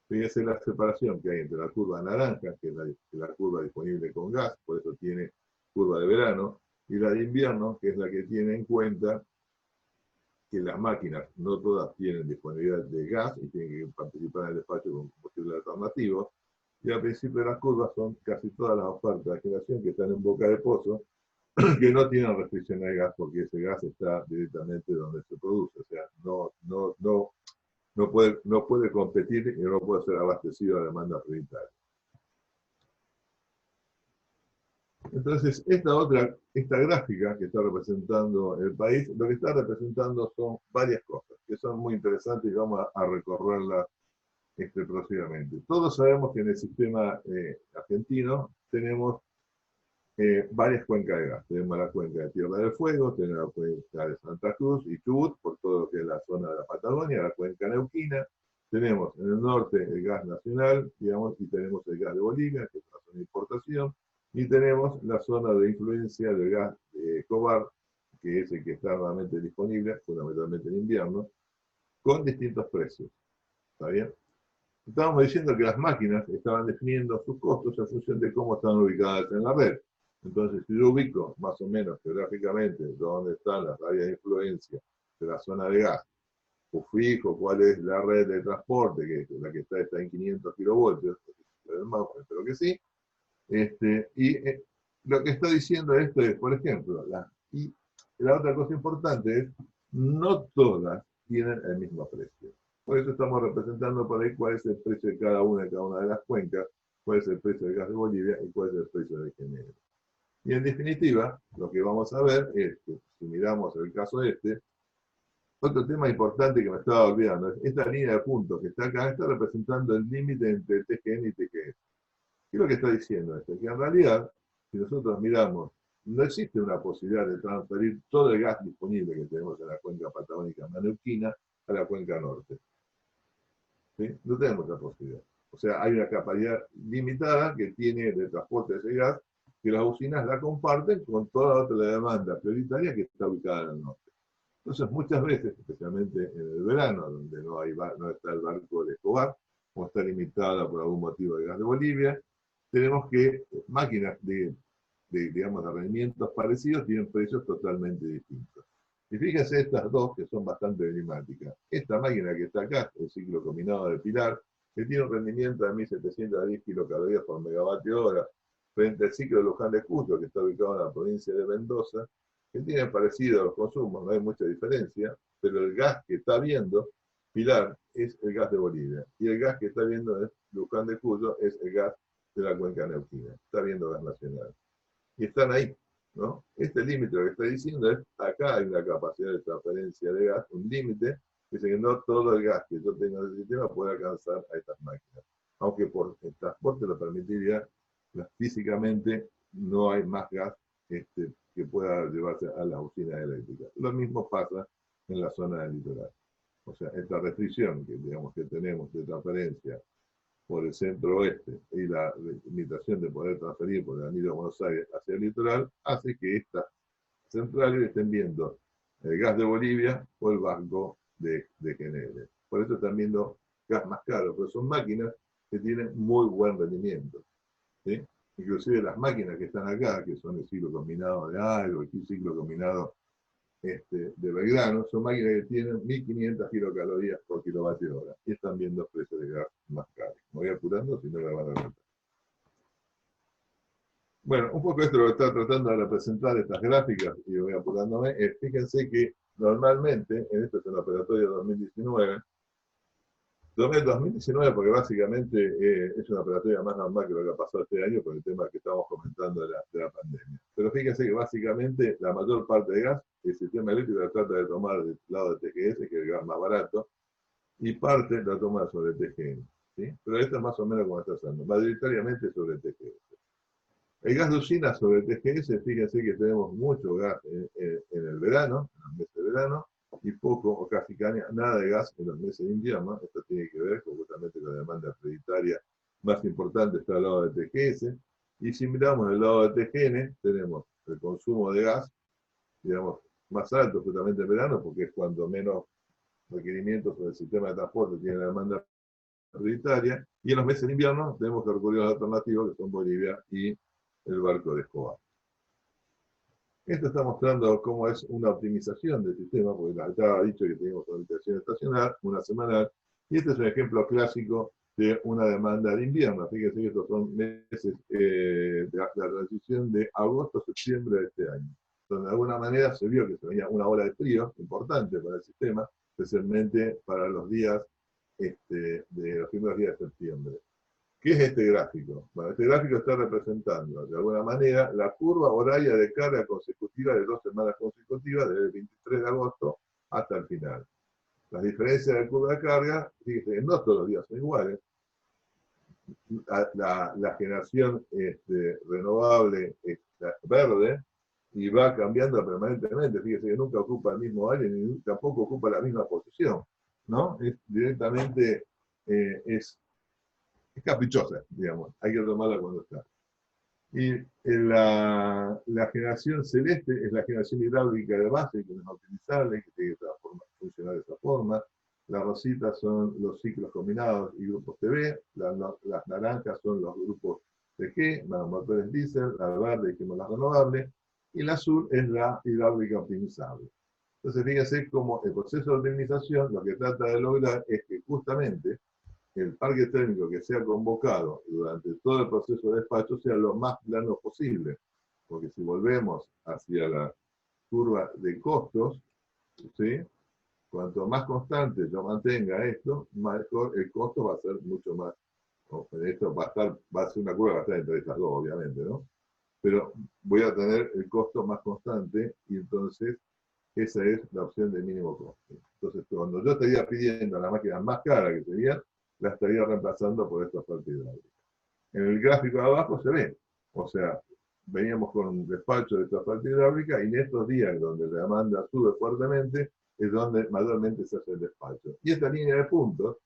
Fíjese la separación que hay entre la curva naranja, que es la curva disponible con gas, por eso tiene curva de verano, y la de invierno, que es la que tiene en cuenta que las máquinas no todas tienen disponibilidad de gas y tienen que participar en el despacho con combustibles alternativos. Y al principio de las curvas son casi todas las ofertas de generación que están en boca de pozo, que no tienen restricción de gas porque ese gas está directamente donde se produce. O sea, no puede competir y no puede ser abastecido a la demanda prioritaria. Entonces, esta gráfica que está representando el país, lo que está representando son varias cosas que son muy interesantes y vamos a recorrerlas próximamente. Todos sabemos que en el sistema argentino tenemos varias cuencas de gas. Tenemos la cuenca de Tierra del Fuego, tenemos la cuenca de Santa Cruz y Chubut, por todo lo que es la zona de la Patagonia, la cuenca neuquina. Tenemos en el norte el gas nacional, digamos, y tenemos el gas de Bolivia, que es una zona de importación. Y tenemos la zona de influencia del gas de Cobar, que es el que está nuevamente disponible, fundamentalmente en invierno, con distintos precios. ¿Está bien? Estábamos diciendo que las máquinas estaban definiendo sus costos en función de cómo están ubicadas en la red. Entonces, si yo ubico más o menos geográficamente dónde están las áreas de influencia de la zona de gas, o fijo cuál es la red de transporte, que la que está en 500 kilovoltios, espero que sí. Lo que está diciendo esto es, por ejemplo, y la otra cosa importante es, no todas tienen el mismo precio. Por eso estamos representando por ahí cuál es el precio de cada una de las cuencas, cuál es el precio del gas de Bolivia y cuál es el precio de Genebra. Y en definitiva, lo que vamos a ver es que, si miramos el caso otro tema importante que me estaba olvidando, es esta línea de puntos que está acá, está representando el límite entre TGN y TGS. ¿Qué es lo que está diciendo esto? Que en realidad, si nosotros miramos, no existe una posibilidad de transferir todo el gas disponible que tenemos en la cuenca patagónica neuquina a la cuenca norte. ¿Sí? No tenemos esa posibilidad. O sea, hay una capacidad limitada que tiene de transporte de ese gas, que las usinas la comparten con toda la otra demanda prioritaria que está ubicada en el norte. Entonces, muchas veces, especialmente en el verano, donde no está el barco de Escobar, o está limitada por algún motivo de gas de Bolivia, tenemos que máquinas digamos, de rendimientos parecidos tienen precios totalmente distintos. Y fíjense estas dos que son bastante emblemáticas. Esta máquina que está acá, el ciclo combinado de Pilar, que tiene un rendimiento de 1710 kilocalorías por megavatio hora, frente al ciclo de Luján de Cuyo, que está ubicado en la provincia de Mendoza, que tiene parecido a los consumos, no hay mucha diferencia, pero el gas que está viendo Pilar es el gas de Bolivia, y el gas que está viendo Luján de Cuyo es el gas de la cuenca neuquina, está viendo gas nacional. Y están ahí, ¿no? Este límite lo que está diciendo es, acá hay una capacidad de transferencia de gas, un límite, que dice que no todo el gas que yo tengo en el sistema puede alcanzar a estas máquinas. Aunque por el transporte lo permitiría, físicamente no hay más gas que pueda llevarse a las usinas eléctricas. Lo mismo pasa en la zona del litoral. O sea, esta restricción que, digamos, que tenemos de transferencia por el centro oeste y la limitación de poder transferir por el anillo de Buenos Aires hacia el litoral, hace que estas centrales estén viendo el gas de Bolivia o el banco de Genebra. Por eso están viendo gas más caro, pero son máquinas que tienen muy buen rendimiento. ¿Sí? Inclusive las máquinas que están acá, que son el ciclo combinado de Algo, el ciclo combinado de Belgrano, son máquinas que tienen 1500 kilocalorías por kilovatio hora y están viendo precios de gas más caros. Me voy apurando, si no la van a ver. Bueno, un poco esto lo que está tratando de representar estas gráficas, y voy apurándome, fíjense que normalmente, en esto es el operatorio 2019, porque básicamente es una operatoria más normal que lo que ha pasado este año por el tema que estamos comentando de la pandemia. Pero fíjense que básicamente la mayor parte de gas, el sistema eléctrico trata de tomar del lado de TGS, que es el gas más barato, y parte la toma sobre TGN. ¿Sí? Pero esta es más o menos como está haciendo, mayoritariamente sobre TGS. El gas de usina sobre TGS, fíjense que tenemos mucho gas en el verano, en los meses de verano, y poco o casi nada de gas en los meses de invierno. Esto tiene que ver justamente con la demanda prioritaria más importante, está al lado de TGS. Y si miramos el lado de TGN, tenemos el consumo de gas, digamos, más alto justamente en verano, porque es cuando menos requerimientos sobre el sistema de transporte tiene la demanda prioritaria, y en los meses de invierno tenemos que recurrir a las alternativas que son Bolivia y el barco de Escobar. Esto está mostrando cómo es una optimización del sistema, porque ya ha dicho que tenemos una optimización estacional, una semanal, y este es un ejemplo clásico de una demanda de invierno. Fíjense que estos son meses de la transición de agosto a septiembre de este año, donde de alguna manera se vio que se venía una ola de frío importante para el sistema, especialmente para los días de los primeros días de septiembre. ¿Qué es este gráfico? Bueno, este gráfico está representando, de alguna manera, la curva horaria de carga consecutiva de 2 semanas consecutivas, desde el 23 de agosto hasta el final. Las diferencias de curva de carga, fíjense, no todos los días son iguales. La generación renovable está verde y va cambiando permanentemente. Fíjense que nunca ocupa el mismo área ni tampoco ocupa la misma posición, ¿no? Es directamente es caprichosa, digamos, hay que tomarla cuando está. Y la generación celeste es la generación hidráulica de base, que no es utilizable, que tiene que funcionar de esa forma. Las rositas son los ciclos combinados y grupos TV, las naranjas son los grupos TG, los motores diésel, la verde dijimos las renovables, y la azul es la hidráulica optimizable. Entonces fíjense cómo el proceso de optimización lo que trata de lograr es que justamente el parque térmico que sea convocado durante todo el proceso de despacho sea lo más plano posible, porque si volvemos hacia la curva de costos, ¿sí? Cuanto más constante yo mantenga esto, mejor el costo va a ser mucho más. Esto va a ser una curva que va a estar entre estas dos, obviamente, ¿no? Pero voy a tener el costo más constante y entonces esa es la opción de mínimo costo. Entonces, cuando yo estaría pidiendo la máquina más cara que sería, la estaría reemplazando por esta parte hidráulica. En el gráfico de abajo se ve, o sea, veníamos con un despacho de esta parte hidráulica y en estos días donde la demanda sube fuertemente es donde mayormente se hace el despacho. Y esta línea de puntos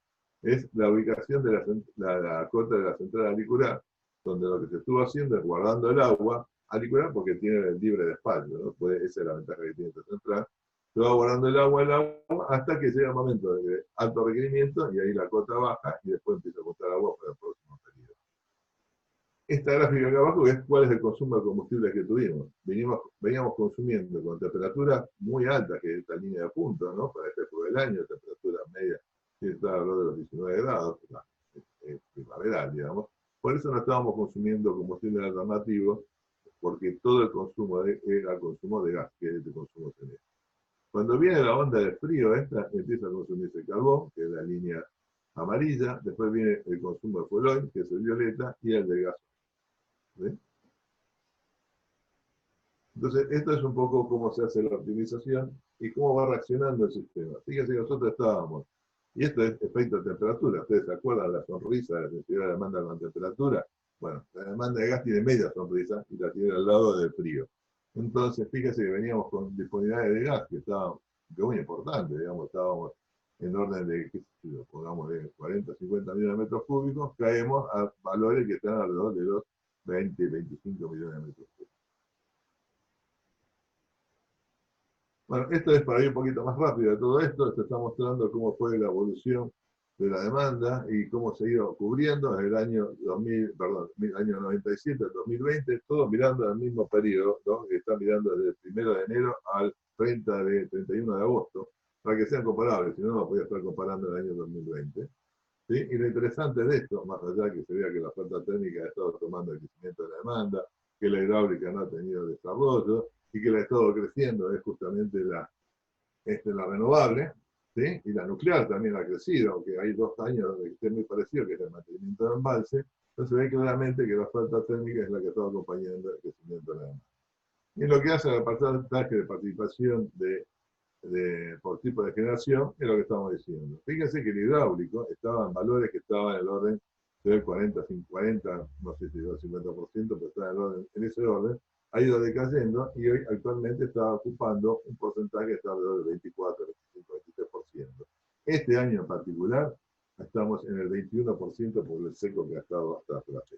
es la ubicación de la cota de la central alicular, donde lo que se estuvo haciendo es guardando el agua alicular porque tiene el libre despacho, ¿no? Esa es la ventaja que tiene esta central. Se va guardando el agua hasta que llega el momento de alto requerimiento y ahí la cota baja y después empieza a contar agua para el próximo periodo. Esta gráfica acá abajo es cuál es el consumo de combustible que tuvimos. Veníamos consumiendo con temperaturas muy altas, que es esta línea de puntos, ¿no? Para este época del año, temperatura media, que está alrededor de los 19 grados, primaveral, digamos. Por eso no estábamos consumiendo combustible alternativo, porque todo el consumo era consumo de gas, que es el consumo celeste. Cuando viene la onda de frío esta, empieza a consumirse el carbón, que es la línea amarilla, después viene el consumo de fuel oil, que es el violeta, y el de gas. ¿Sí? Entonces, esto es un poco cómo se hace la optimización y cómo va reaccionando el sistema. Fíjense que nosotros estábamos, y esto es efecto de temperatura, ¿ustedes se acuerdan de la sonrisa de la densidad de demanda con temperatura? Bueno, la demanda de gas tiene media sonrisa y la tiene al lado del frío. Entonces, fíjense que veníamos con disponibilidades de gas que estaban muy importantes, digamos, estábamos en orden de, qué sé yo, pongamos de 40, 50 millones de metros cúbicos, caemos a valores que están alrededor de los 20, 25 millones de metros cúbicos. Bueno, esto es para ir un poquito más rápido de todo esto. Te está mostrando cómo fue la evolución de la demanda y cómo se ha ido cubriendo desde el año 2000, perdón, año 97 al 2020, todos mirando el mismo periodo, ¿no? Que están mirando desde el 1 de enero al 31 de agosto, para que sean comparables, si no, no podía estar comparando el año 2020. ¿Sí? Y lo interesante de esto, más allá que se vea que la oferta técnica ha estado tomando el crecimiento de la demanda, que la hidráulica no ha tenido desarrollo, y que la ha estado creciendo es justamente la renovable, ¿sí? Y la nuclear también ha crecido, aunque hay 2 años donde esté muy parecido, que es el mantenimiento del embalse, entonces se ve claramente que la oferta técnica es la que está acompañando el crecimiento de la demanda. Y lo que hace el porcentaje de participación de por tipo de generación, es lo que estamos diciendo. Fíjense que el hidráulico estaba en valores que estaban en el orden del 40, no sé si del 50%, pero estaba en ese orden, ha ido decayendo y hoy actualmente está ocupando un porcentaje que está alrededor del 24, 25, 23%. Este año en particular estamos en el 21% por el seco que ha estado hasta la fecha.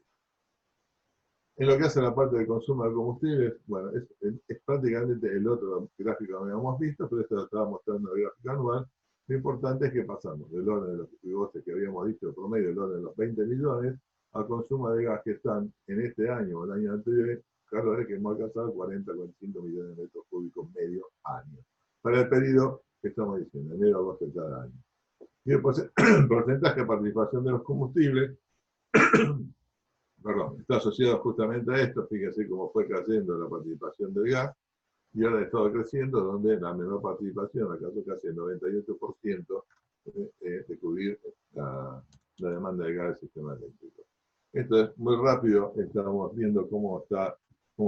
En lo que hace a la parte del consumo de combustibles, bueno, es prácticamente el otro gráfico que habíamos visto, pero esto lo estaba mostrando el gráfico anual. Lo importante es que pasamos del orden de los negocios que habíamos dicho, promedio del orden de los 20 millones, al consumo de gas que están en este año o el año anterior, claro, es que hemos alcanzado 40, 45 millones de metros cúbicos medio año. Para el periodo que estamos diciendo, enero, agosto de cada año. Y el porcentaje de participación de los combustibles, perdón, está asociado justamente a esto, fíjense cómo fue cayendo la participación del gas, y ahora ha estado creciendo, donde la menor participación alcanzó casi el 98% de cubrir la demanda de gas del sistema eléctrico. Esto es muy rápido, estamos viendo cómo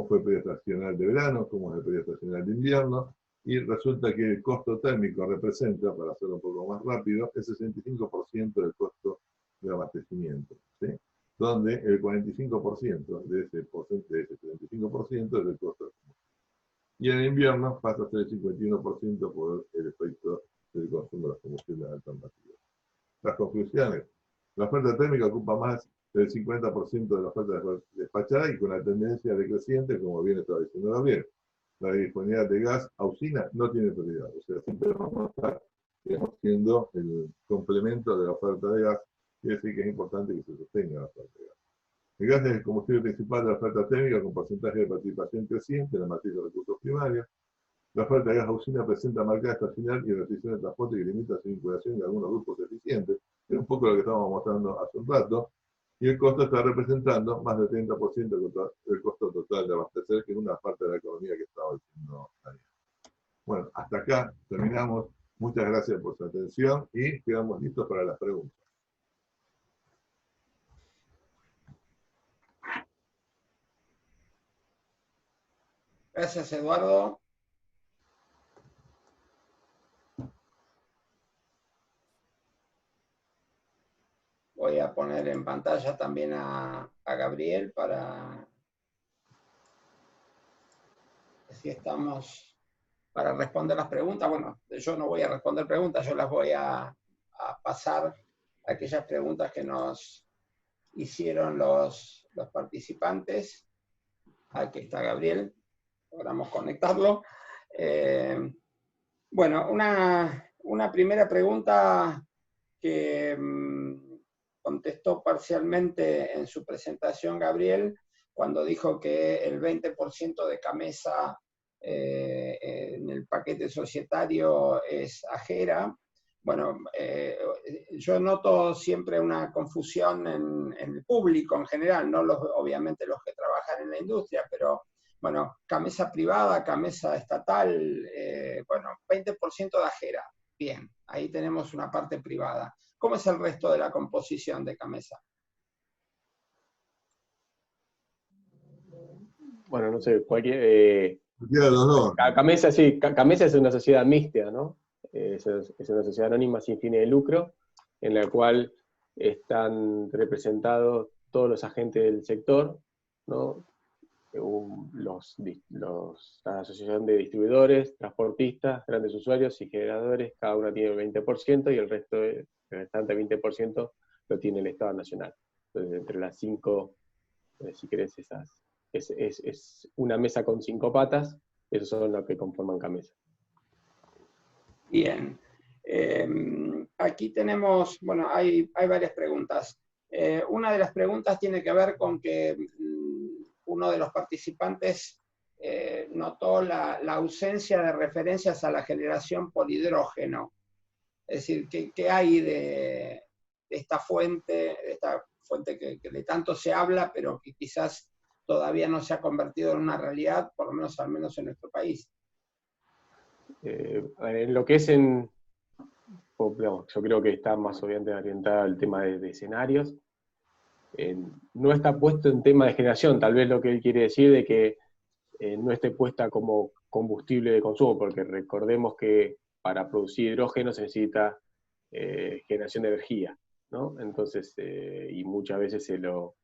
fue el periodo estacional de verano, cómo es el periodo estacional de invierno, y resulta que el costo térmico representa, para hacerlo un poco más rápido, el 65% del costo de abastecimiento, ¿sí? Donde el 45% de ese 75% es el costo de combustible. Y en invierno pasa a ser el 51% por el efecto del consumo de los combustibles alternativos. Las conclusiones. La oferta térmica ocupa más del 50% de la oferta despachada y con la tendencia decreciente, como bien estaba diciendo Gabriel. La disponibilidad de gas a usina no tiene prioridad. O sea, siempre vamos a estar siendo el complemento de la oferta de gas. Quiere decir que es importante que se sostenga la oferta de gas. El gas es el combustible principal de la oferta térmica con porcentaje de participación creciente en la matriz de recursos primarios. La oferta de gas a usina presenta marcada estacional y restricción de transporte que limita su vinculación de algunos grupos eficientes. Es un poco lo que estábamos mostrando hace un rato. Y el costo está representando más del 30% del costo total de abastecer, que es una parte de la economía que estaba diciendo Daniel. Bueno, hasta acá terminamos. Muchas gracias por su atención y quedamos listos para las preguntas. Gracias, Eduardo. Voy a poner en pantalla también a Gabriel para si estamos para responder las preguntas. Bueno, yo no voy a responder preguntas, yo las voy a pasar a aquellas preguntas que nos hicieron los participantes. Aquí está Gabriel, logramos conectarlo. Bueno, una primera pregunta que contestó parcialmente en su presentación Gabriel, cuando dijo que el 20% de Camesa en el paquete societario es ajera. Bueno, yo noto siempre una confusión en el público en general, no obviamente los que trabajan en la industria, pero bueno, Camesa privada, Camesa estatal, bueno, 20% de ajera. Bien, ahí tenemos una parte privada. ¿Cómo es el resto de la composición de Camesa? Bueno, no sé, Camesa, sí, Camesa es una sociedad mixta, ¿no? Es una sociedad anónima sin fines de lucro, en la cual están representados todos los agentes del sector, ¿no? La asociación de distribuidores, transportistas, grandes usuarios y generadores, cada uno tiene el 20% y el restante 20% lo tiene el Estado Nacional. Entonces, entre las 5, si querés, es una mesa con 5 patas, esos son los que conforman Camesa. Bien. Aquí tenemos, bueno, hay varias preguntas. Una de las preguntas tiene que ver con que uno de los participantes notó la ausencia de referencias a la generación por hidrógeno. Es decir, ¿qué hay de esta fuente que de tanto se habla, pero que quizás todavía no se ha convertido en una realidad, por lo menos al menos en nuestro país? En lo que es digamos, yo creo que está más obviamente orientada al tema de escenarios. No está puesto en tema de generación, tal vez lo que él quiere decir de que no esté puesta como combustible de consumo, porque recordemos que para producir hidrógeno se necesita generación de energía, ¿no? Entonces, y muchas veces se lo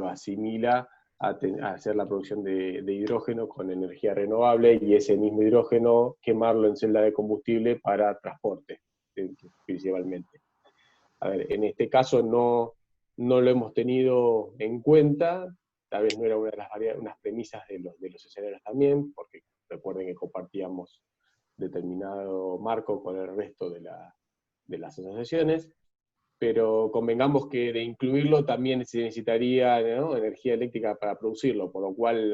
asimila a hacer la producción de hidrógeno con energía renovable, y ese mismo hidrógeno quemarlo en celda de combustible para transporte, principalmente. A ver, en este caso no lo hemos tenido en cuenta, tal vez no era una de unas premisas de los escenarios también, porque recuerden que compartíamos determinado marco con el resto de las asociaciones, pero convengamos que de incluirlo también se necesitaría, ¿no?, energía eléctrica para producirlo, por lo cual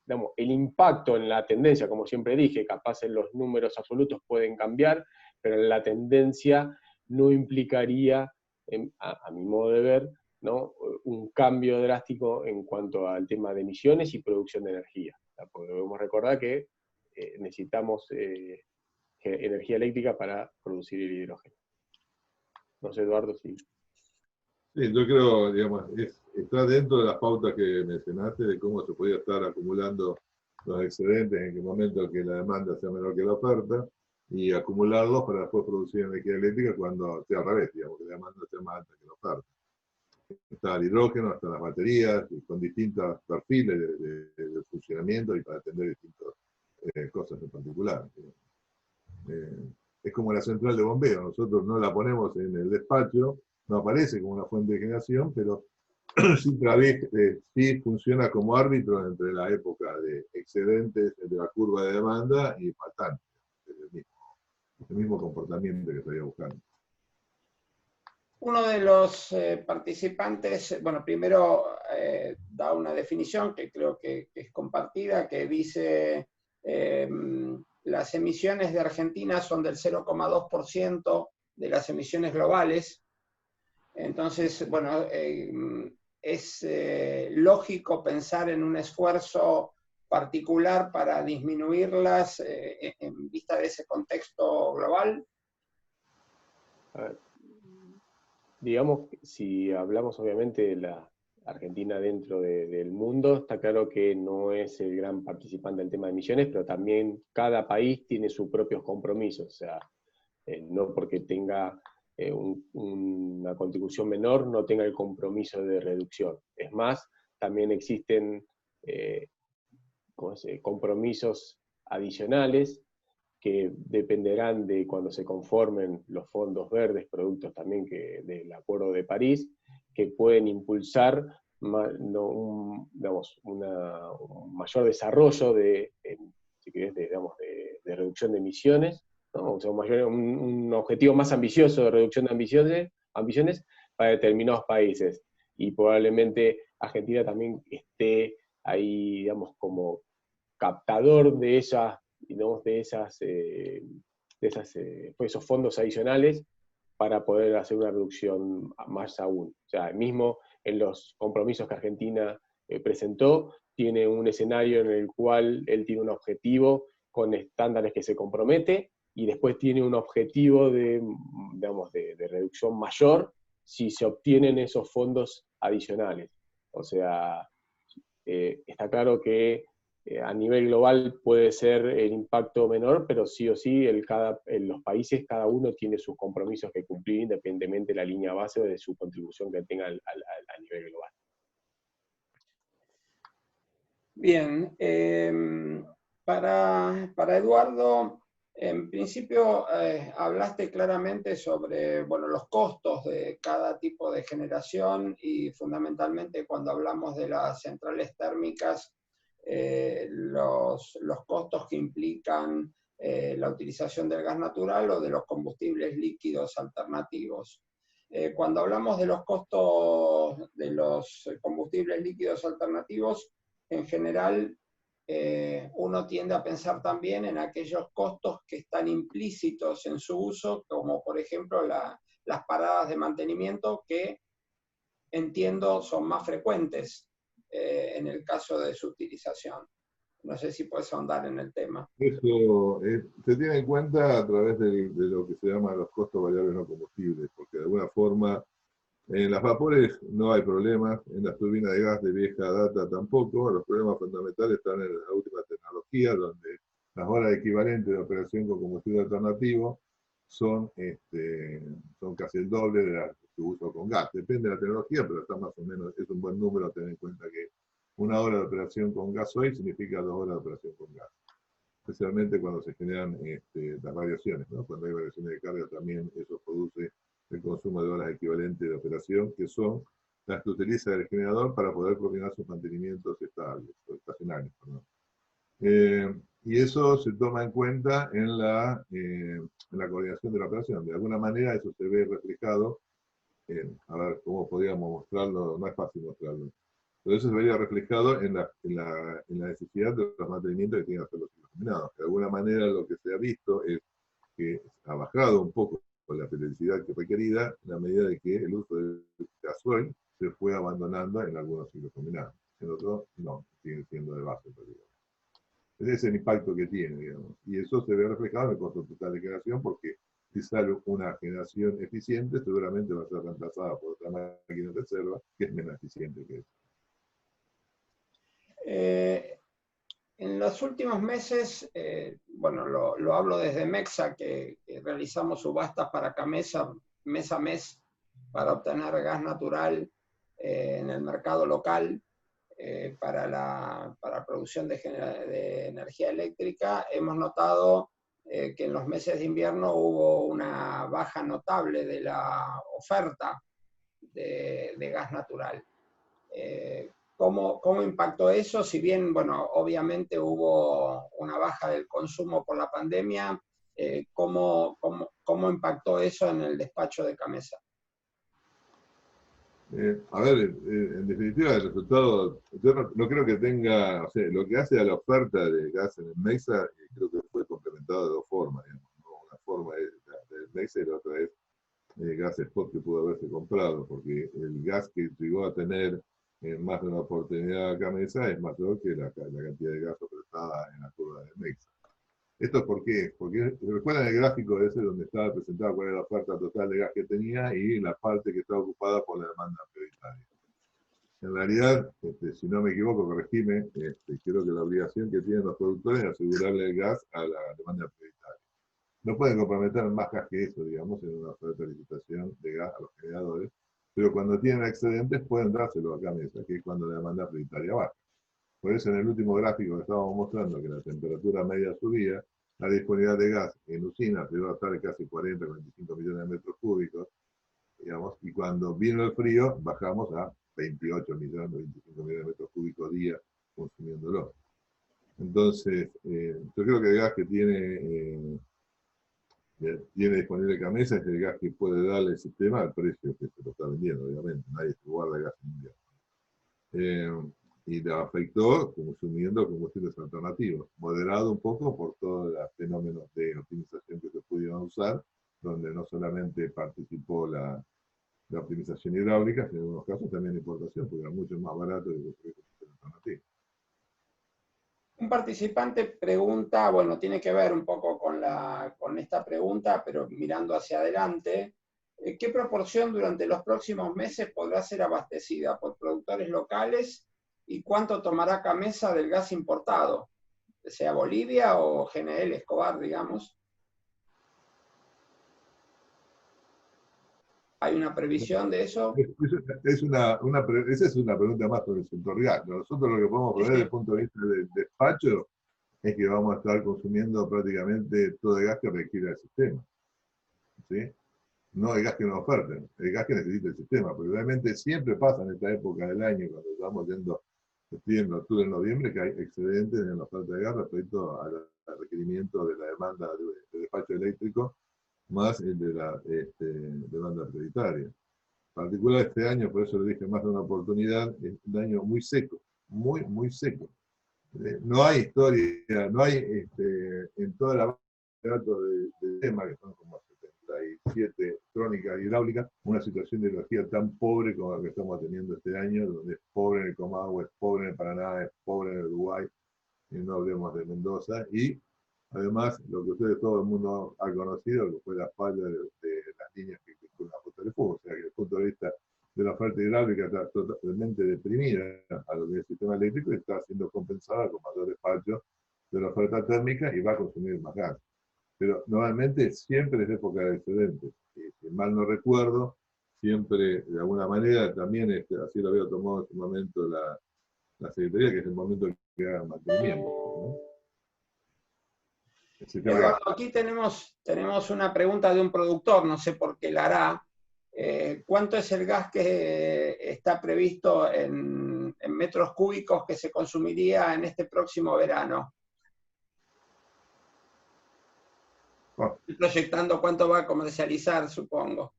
digamos, el impacto en la tendencia, como siempre dije, capaz en los números absolutos pueden cambiar, pero en la tendencia no implicaría, a mi modo de ver, ¿no?, un cambio drástico en cuanto al tema de emisiones y producción de energía. O sea, porque debemos recordar que necesitamos energía eléctrica para producir el hidrógeno. No sé, Eduardo, si... Sí, yo creo, digamos, está dentro de las pautas que mencionaste de cómo se podía estar acumulando los excedentes en el momento que la demanda sea menor que la oferta, y acumularlos para después producir energía eléctrica cuando sea al revés, digamos, que la demanda sea más alta que la oferta. Está el hidrógeno, están las baterías, y con distintos perfiles de funcionamiento y para atender distintas cosas en particular. Es como la central de bombeo, nosotros no la ponemos en el despacho, no aparece como una fuente de generación, pero sí funciona como árbitro entre la época de excedentes de la curva de demanda y faltantes. El mismo comportamiento que estaría buscando. Uno de los participantes, bueno, primero da una definición que creo que es compartida, que dice las emisiones de Argentina son del 0,2% de las emisiones globales. Entonces, bueno, es lógico pensar en un esfuerzo particular para disminuirlas en vista de ese contexto global. A ver, digamos, si hablamos obviamente de la Argentina dentro del mundo, está claro que no es el gran participante del tema de emisiones, pero también cada país tiene sus propios compromisos. O sea, no porque tenga una contribución menor, no tenga el compromiso de reducción. Es más, también existen compromisos adicionales que dependerán de cuando se conformen los fondos verdes, productos también del Acuerdo de París, que pueden impulsar un mayor desarrollo si querés, de reducción de emisiones, ¿no? O sea, un objetivo más ambicioso de reducción de ambiciones para determinados países. Y probablemente Argentina también esté ahí, digamos, como captador de esos fondos adicionales para poder hacer una reducción más aún. O sea, mismo en los compromisos que Argentina presentó, tiene un escenario en el cual él tiene un objetivo con estándares que se compromete, y después tiene un objetivo de reducción mayor si se obtienen esos fondos adicionales. O sea, está claro que a nivel global puede ser el impacto menor, pero sí o sí en los países cada uno tiene sus compromisos que cumplir independientemente de la línea base o de su contribución que tenga a nivel global. Bien, para Eduardo, en principio hablaste claramente sobre, bueno, los costos de cada tipo de generación, y fundamentalmente cuando hablamos de las centrales térmicas, los costos que implican la utilización del gas natural o de los combustibles líquidos alternativos. Cuando hablamos de los costos de los combustibles líquidos alternativos, en general uno tiende a pensar también en aquellos costos que están implícitos en su uso, como por ejemplo las paradas de mantenimiento, que entiendo son más frecuentes en el caso de su utilización. No sé si puedes ahondar en el tema. Eso se tiene en cuenta a través de lo que se llama los costos variables no combustibles, porque de alguna forma en las vapores no hay problemas, en las turbinas de gas de vieja data tampoco. Los problemas fundamentales están en la última tecnología, donde Las horas equivalentes de operación con combustible alternativo son casi el doble de las que uso con gas. Depende de la tecnología, pero está más o menos, es un buen número tener en cuenta que una hora de operación con gasoil significa 2 horas de operación con gas. Especialmente cuando se generan las variaciones, ¿no? Cuando hay variaciones de carga también eso produce el consumo de horas equivalentes de operación, que son las que utiliza el generador para poder coordinar sus mantenimientos estables, o estacionarios. Y eso se toma en cuenta en la coordinación de la operación. De alguna manera eso se ve reflejado a ver cómo podríamos mostrarlo, no es fácil mostrarlo, pero eso se vería reflejado en la necesidad de los mantenimientos que tienen que hacer los ciclos combinados. De alguna manera lo que se ha visto es que ha bajado un poco la periodicidad que requerida en la medida de que el uso del gasoil se fue abandonando en algunos ciclos combinados. En otros no, siguen siendo de base. Ese es el impacto que tiene, digamos. Y eso se ve reflejado en el costo total de generación, porque si sale una generación eficiente, seguramente va a ser reemplazada por otra máquina de reserva que es menos eficiente que esa. En los últimos meses, bueno, lo hablo desde MEXA, que realizamos subastas para Gamesa mes a mes para obtener gas natural en el mercado local para producción de energía eléctrica. Hemos notado que en los meses de invierno hubo una baja notable de la oferta de gas natural. ¿Cómo impactó eso? Si bien, bueno, obviamente hubo una baja del consumo por la pandemia, ¿cómo impactó eso en el despacho de Gamesa? A ver, en definitiva, el resultado, yo no creo que tenga, o sea, lo que hace a la oferta de gas en el MEXA, creo que fue complementado de dos formas, digamos, ¿no? Una forma es del MEXA y la otra es gas spot que pudo haberse comprado, porque el gas que llegó a tener más de una oportunidad a Gamesa es mayor que la cantidad de gas ofertada en la curva del MEXA. ¿Esto por qué? Porque recuerdan el gráfico ese donde estaba presentado cuál era la oferta total de gas que tenía y la parte que estaba ocupada por la demanda prioritaria. En realidad, si no me equivoco, corregime, creo que la obligación que tienen los productores es asegurarle el gas a la demanda prioritaria. No pueden comprometer más gas que eso, digamos, en una oferta de licitación de gas a los generadores, pero cuando tienen excedentes pueden dárselo a Gamesa, que es cuando la demanda prioritaria baja. Por eso en el último gráfico que estábamos mostrando que la temperatura media subía, la disponibilidad de gas en usinas llegó a estar casi 40-45 millones de metros cúbicos, digamos, y cuando vino el frío bajamos a 28 millones, 25 millones de metros cúbicos día consumiéndolo. Entonces, yo creo que el gas que tiene disponible Gamesa es el gas que puede darle el sistema al precio que se lo está vendiendo, obviamente. Nadie se guarda gas en invierno. Y le afectó consumiendo combustibles alternativos, moderado un poco por todos los fenómenos de optimización que se pudieron usar, donde no solamente participó la optimización hidráulica, sino en algunos casos también la importación, porque era mucho más barato de construir combustibles alternativos. Un participante pregunta, bueno, tiene que ver un poco con esta pregunta, pero mirando hacia adelante, ¿qué proporción durante los próximos meses podrá ser abastecida por productores locales y cuánto tomará Gamesa del gas importado, sea Bolivia o GNL Escobar, digamos? ¿Hay una previsión de eso? Esa es una pregunta más sobre el sector gas. Nosotros lo que podemos ver desde el punto de vista del despacho es que vamos a estar consumiendo prácticamente todo el gas que requiere el sistema. ¿Sí? No el gas que nos oferten, el gas que necesita el sistema, porque realmente siempre pasa en esta época del año, cuando estamos yendo septiembre, octubre, noviembre, que hay excedentes en la oferta de gas respecto al requerimiento de la demanda de despacho eléctrico, más el de la demanda prioritaria. En particular este año, por eso le dije más de una oportunidad, es un año muy seco, muy, muy seco. No hay historia, no hay en toda la base de datos de tema, que son como 77 crónicas hidráulicas, una situación de hidrología tan pobre como la que estamos teniendo este año, donde es pobre en el Comahue, es pobre en el Paraná, es pobre en el Uruguay, y no hablemos de Mendoza, y además lo que ustedes todo el mundo ha conocido, que fue la falla de las líneas que con la Puerta del Fuego, o sea que desde el punto de vista de la oferta hidráulica está totalmente deprimida a lo que es el sistema eléctrico y está siendo compensada con mayor despacho de la oferta térmica y va a consumir más gas. Pero normalmente siempre es época de excedente. Si mal no recuerdo, siempre, de alguna manera, también así lo había tomado en su momento la Secretaría, que es el momento que haga mantenimiento, ¿no? Eduardo, aquí tenemos una pregunta de un productor, no sé por qué la hará. ¿Cuánto es el gas que está previsto en metros cúbicos que se consumiría en este próximo verano? Estoy proyectando cuánto va a comercializar, supongo.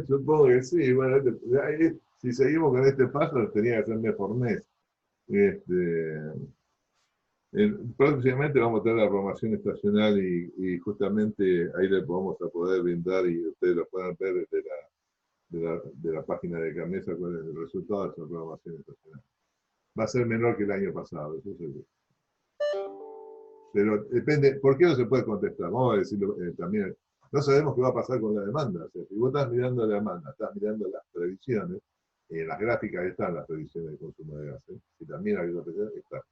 Supongo que sí. Bueno, si seguimos con este paso, tenía que ser mes por mes. Próximamente vamos a tener la programación estacional y justamente ahí le vamos a poder brindar y ustedes lo puedan ver de la página de Gamesa cuál es el resultado de esa programación estacional. Va a ser menor que el año pasado, eso seguro. Pero depende, ¿por qué no se puede contestar? Vamos a decirlo también. No sabemos qué va a pasar con la demanda. O sea, si vos estás mirando la demanda, estás mirando las previsiones, en las gráficas están las previsiones de consumo de gas. Y también hay otra previsión, está.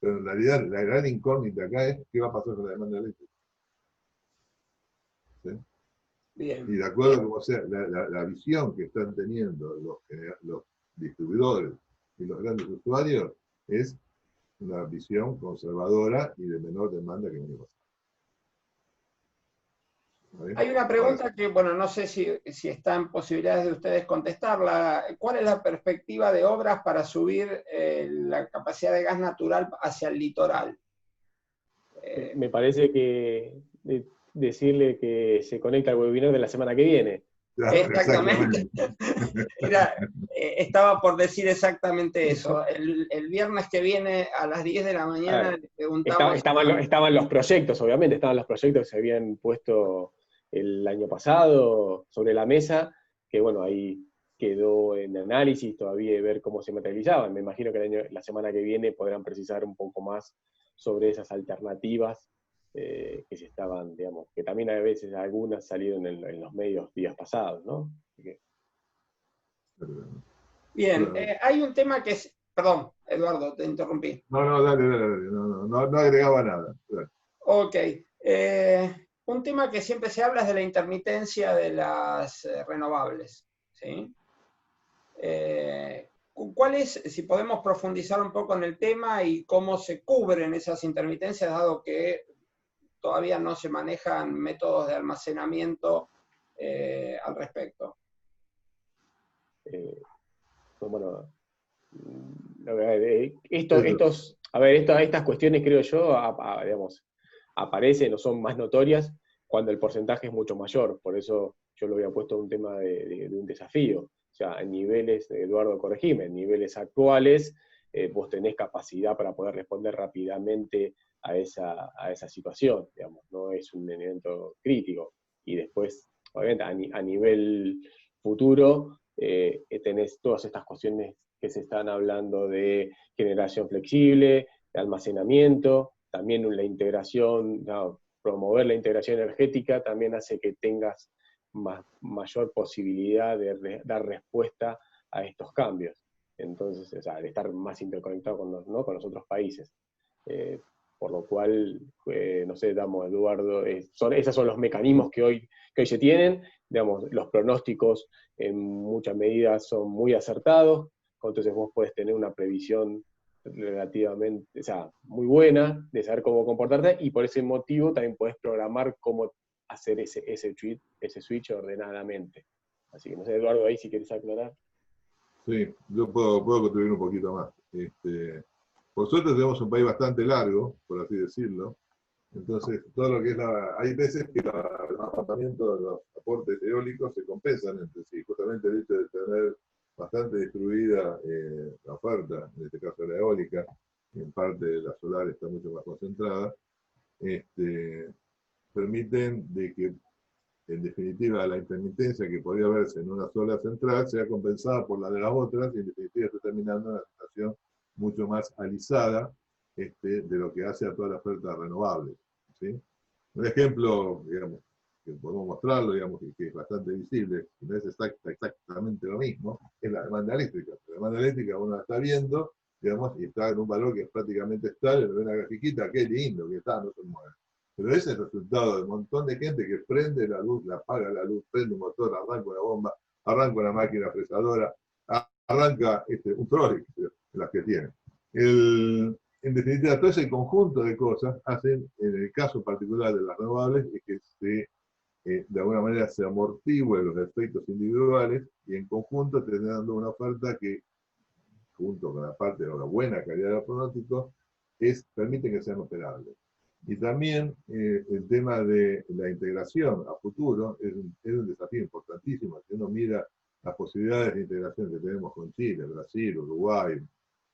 Pero en realidad la gran incógnita acá es qué va a pasar con la demanda eléctrica. ¿Sí? Bien. Y de acuerdo a cómo sea, la visión que están teniendo los distribuidores y los grandes usuarios es una visión conservadora y de menor demanda que el año pasado. Hay una pregunta que, bueno, no sé si está en posibilidades de ustedes contestarla. ¿Cuál es la perspectiva de obras para subir la capacidad de gas natural hacia el litoral? Me parece que decirle que se conecta al webinar de la semana que viene. Exactamente. Estaba por decir exactamente eso. El viernes que viene a las 10 de la mañana le preguntamos... Estaban los proyectos, obviamente, estaban los proyectos que se habían puesto el año pasado sobre la mesa, que bueno, ahí quedó en análisis todavía de ver cómo se materializaban. Me imagino que la semana que viene podrán precisar un poco más sobre esas alternativas que se estaban, digamos, que también a veces algunas salieron en los medios días pasados, ¿no? Bien, hay un tema que es... Perdón, Eduardo, te interrumpí. No, dale, no agregaba nada. Dale. Ok. Un tema que siempre se habla es de la intermitencia de las renovables, ¿sí? ¿Cuál es, si podemos profundizar un poco en el tema y cómo se cubren esas intermitencias, dado que todavía no se manejan métodos de almacenamiento al respecto? Bueno, estas cuestiones, creo yo, digamos, aparecen o son más notorias cuando el porcentaje es mucho mayor. Por eso yo lo había puesto un tema de un desafío. O sea, en niveles, Eduardo, corregime, en niveles actuales, vos tenés capacidad para poder responder rápidamente a esa situación, digamos, no es un evento crítico. Y después, obviamente, a nivel futuro, tenés todas estas cuestiones que se están hablando de generación flexible, de almacenamiento, también la integración, promover la integración energética también hace que tengas mayor posibilidad de dar respuesta a estos cambios. Entonces, o sea, de estar más interconectado con los otros países. Por lo cual, no sé, Eduardo, esos son los mecanismos que hoy se tienen. Digamos, los pronósticos en muchas medidas son muy acertados, entonces vos podés tener una previsión relativamente, o sea, muy buena de saber cómo comportarte, y por ese motivo también podés programar cómo hacer ese switch ordenadamente. Así que no sé, Eduardo, ahí si querés aclarar. Sí, yo puedo contribuir un poquito más. Por suerte tenemos un país bastante largo, por así decirlo. Entonces, todo lo que es hay veces que los apartamentos de los aportes eólicos se compensan entre sí. Justamente el hecho de tener bastante distribuida la oferta, en este caso la eólica, y en parte la solar está mucho más concentrada, permiten de que, en definitiva, la intermitencia que podría verse en una sola central sea compensada por la de las otras, y en definitiva está terminando en una situación mucho más alisada de lo que hace a toda la oferta renovable. ¿Sí? Un ejemplo, digamos, que podemos mostrarlo, digamos, que es bastante visible, no es exactamente lo mismo, es la demanda eléctrica. La demanda eléctrica uno la está viendo digamos, y está en un valor que es prácticamente estable, le ve una grafiquita, qué lindo que está, no se mueve. Pero ese es el resultado de un montón de gente que prende la luz, la apaga la luz, prende un motor, arranca una bomba, arranca una máquina fresadora, arranca un Trollic, las que tiene. En definitiva, todo ese conjunto de cosas hacen, en el caso particular de las renovables, es que de alguna manera se amortigüen los efectos individuales y en conjunto te dando una oferta que, junto con la parte de la buena calidad de los pronósticos, permite que sean operables. Y también el tema de la integración a futuro es un desafío importantísimo. Si uno mira las posibilidades de integración que tenemos con Chile, Brasil, Uruguay,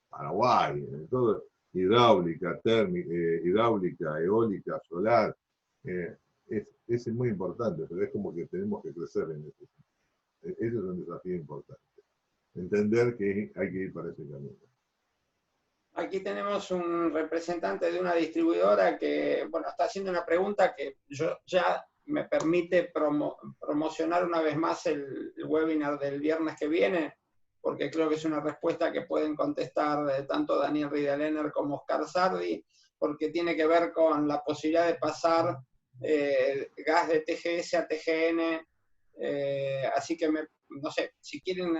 Paraguay, todo, hidráulica, térmica, hidráulica, eólica, solar, es muy importante, pero es como que tenemos que crecer en eso. Ese es un desafío importante. Entender que hay que ir para ese camino. Aquí tenemos un representante de una distribuidora que, bueno, está haciendo una pregunta que yo ya me permite promocionar una vez más el webinar del viernes que viene, porque creo que es una respuesta que pueden contestar tanto Daniel Riedelenner como Oscar Sardi, porque tiene que ver con la posibilidad de pasar gas de TGS a TGN, así que no sé, si quieren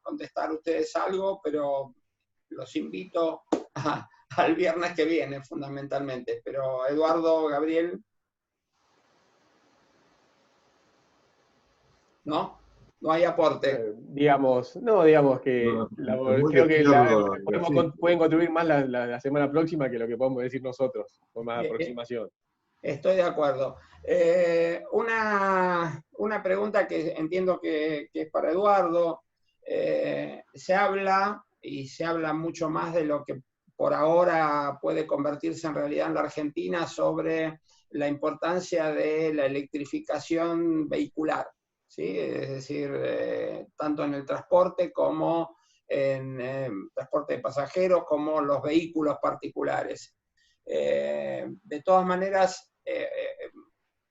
contestar ustedes algo, pero los invito al viernes que viene, fundamentalmente. Pero Eduardo, Gabriel, ¿no? No hay aporte. Digamos que creo que pueden contribuir más la semana próxima que lo que podemos decir nosotros, con más aproximación. Estoy de acuerdo. Una pregunta que entiendo que es para Eduardo. Se habla, y se habla mucho más de lo que por ahora puede convertirse en realidad en la Argentina, sobre la importancia de la electrificación vehicular, ¿sí? Es decir, tanto en el transporte como en transporte de pasajeros, como los vehículos particulares. De todas maneras,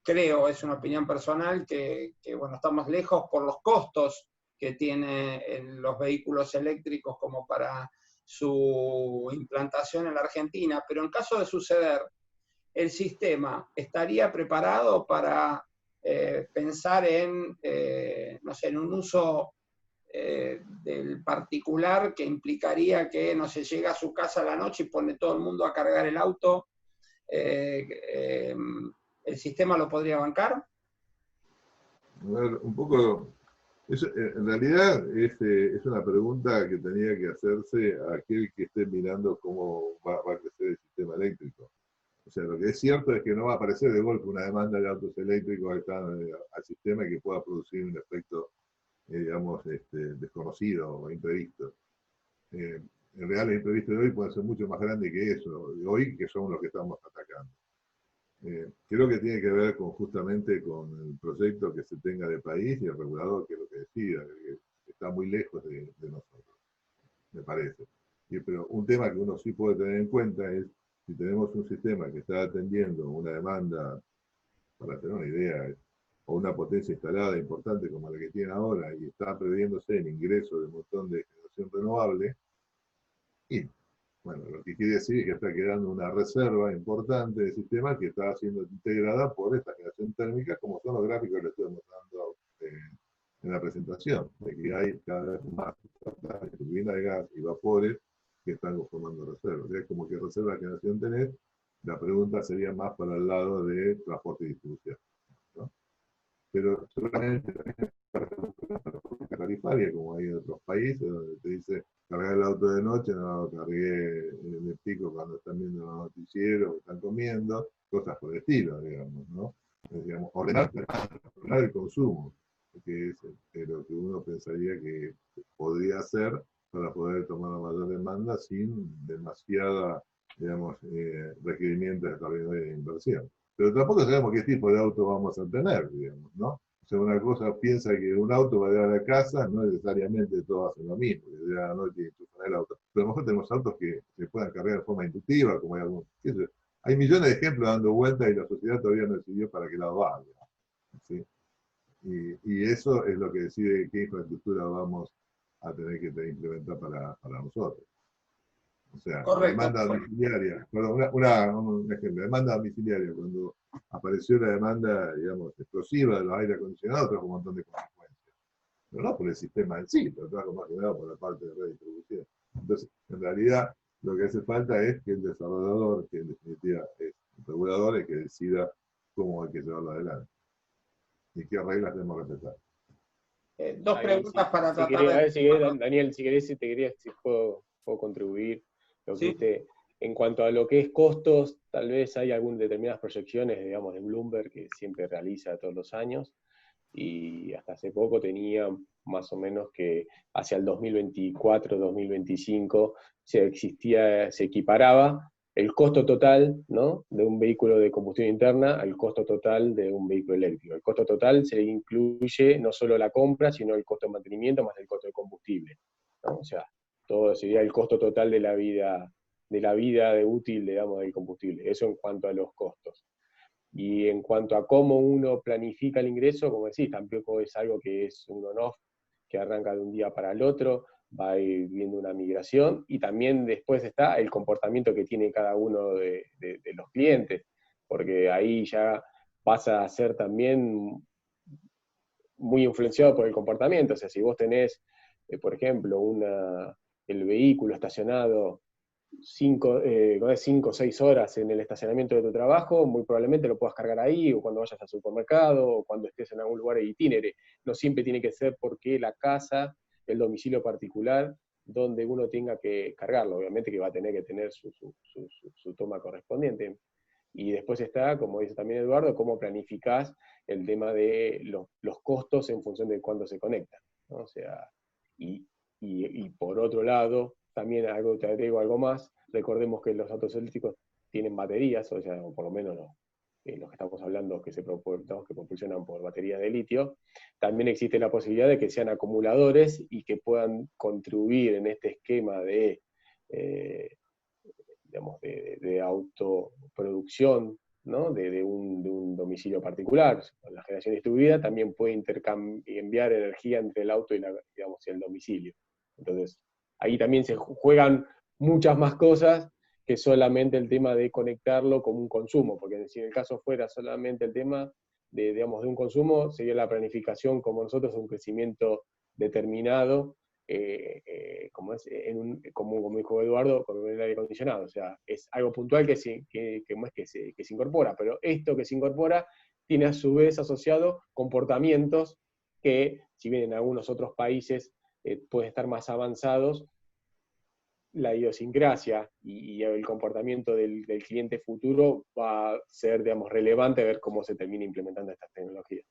creo, es una opinión personal, que bueno, estamos lejos por los costos que tienen los vehículos eléctricos como para su implantación en la Argentina, pero en caso de suceder, ¿el sistema estaría preparado para pensar en, no sé, en un uso del particular que implicaría que, no se llega a su casa a la noche y pone todo el mundo a cargar el auto? ¿El sistema lo podría bancar? A ver, un poco, en realidad es una pregunta que tenía que hacerse a aquel que esté mirando cómo va a crecer el sistema eléctrico. O sea, lo que es cierto es que no va a aparecer de golpe una demanda de autos eléctricos al sistema y que pueda producir un efecto, digamos, desconocido o imprevisto. En realidad, el imprevisto de hoy puede ser mucho más grande que eso, de hoy, que son los que estamos atacando. Creo que tiene que ver justamente con el proyecto que se tenga de país y el regulador que es lo que decida, que está muy lejos de nosotros, me parece. Pero un tema que uno sí puede tener en cuenta es, si tenemos un sistema que está atendiendo una demanda, para tener una idea, o una potencia instalada importante como la que tiene ahora, y está previéndose el ingreso de un montón de generación renovable, y bueno, lo que quiere decir es que está quedando una reserva importante del sistema que está siendo integrada por esta generación térmica, como son los gráficos que les estoy mostrando en la presentación, de que hay cada vez más turbinas de gas y vapores que están conformando reservas. Es como que reserva de generación tenés, la pregunta sería más para el lado de transporte y distribución, ¿no? Pero seguramente también tarifaria, como hay en otros países, donde te dice, cargar el auto de noche, no lo cargué en el pico cuando están viendo los noticieros, están comiendo, cosas por el estilo, digamos, ¿no? Digamos, ordenar el consumo, que es lo que uno pensaría que podría hacer para poder tomar una mayor demanda sin demasiada, digamos, requerimiento de inversión. Pero tampoco sabemos qué tipo de auto vamos a tener, digamos, ¿no? O sea, una cosa piensa que un auto va a llegar a la casa, no necesariamente todos hacen lo mismo, que llegan a la noche y enchufan el auto. Pero a lo mejor tenemos autos que se puedan cargar de forma inductiva, como hay algunos. Hay millones de ejemplos dando vueltas y la sociedad todavía no decidió para qué lado va, ¿sí? Y eso es lo que decide qué infraestructura vamos a tener que implementar para nosotros. O sea, la Correcto. demanda domiciliaria, perdón, un ejemplo, demanda domiciliaria, cuando apareció la demanda, digamos, explosiva de los aire acondicionados, trajo un montón de consecuencias. Pero no por el sistema en sí, pero trajo más que nada por la parte de redistribución. Entonces, en realidad, lo que hace falta es que el desarrollador, que en definitiva es el regulador, el que decida cómo hay que llevarlo adelante y qué reglas tenemos que respetar. Dos Ahí, preguntas para si tratar querés, a de... ver, si querés, Daniel, si querés, si te quería, si puedo contribuir. Lo que Sí. viste, en cuanto a lo que es costos, tal vez hay algunas determinadas proyecciones, digamos, de Bloomberg que siempre realiza todos los años, y hasta hace poco tenía más o menos que hacia el 2024-2025 se equiparaba el costo total, ¿no?, de un vehículo de combustión interna al costo total de un vehículo eléctrico. El costo total se incluye no solo la compra, sino el costo de mantenimiento más el costo de combustible, ¿no? O sea, todo sería el costo total de la vida de útil, digamos, del combustible. Eso en cuanto a los costos. Y en cuanto a cómo uno planifica el ingreso, como decís, tampoco es algo que es un on-off, que arranca de un día para el otro, va a ir viendo una migración, y también después está el comportamiento que tiene cada uno de los clientes, porque ahí ya pasa a ser también muy influenciado por el comportamiento. O sea, si vos tenés, por ejemplo, el vehículo estacionado 5 o 6 horas en el estacionamiento de tu trabajo, muy probablemente lo puedas cargar ahí, o cuando vayas al supermercado, o cuando estés en algún lugar de itinere. No siempre tiene que ser porque la casa, el domicilio particular, donde uno tenga que cargarlo. Obviamente que va a tener que tener su toma correspondiente. Y después está, como dice también Eduardo, cómo planificás el tema de los costos en función de cuándo se conecta, ¿no? O sea, y por otro lado, también te agrego algo más, recordemos que los autos eléctricos tienen baterías, o sea, o por lo menos los que estamos hablando que que propulsionan por baterías de litio. También existe la posibilidad de que sean acumuladores y que puedan contribuir en este esquema digamos, de autoproducción, ¿no?, de un domicilio particular. La generación distribuida también puede enviar energía entre el auto y, digamos, y el domicilio. Entonces, ahí también se juegan muchas más cosas que solamente el tema de conectarlo como un consumo, porque si en el caso fuera solamente el tema digamos, de un consumo, sería la planificación como nosotros, un crecimiento determinado, como dijo Eduardo, con el aire acondicionado. O sea, es algo puntual que se incorpora, pero esto que se incorpora tiene a su vez asociado comportamientos que, si bien en algunos otros países pueden estar más avanzados, la idiosincrasia y el comportamiento del cliente futuro va a ser, digamos, relevante a ver cómo se termina implementando estas tecnologías.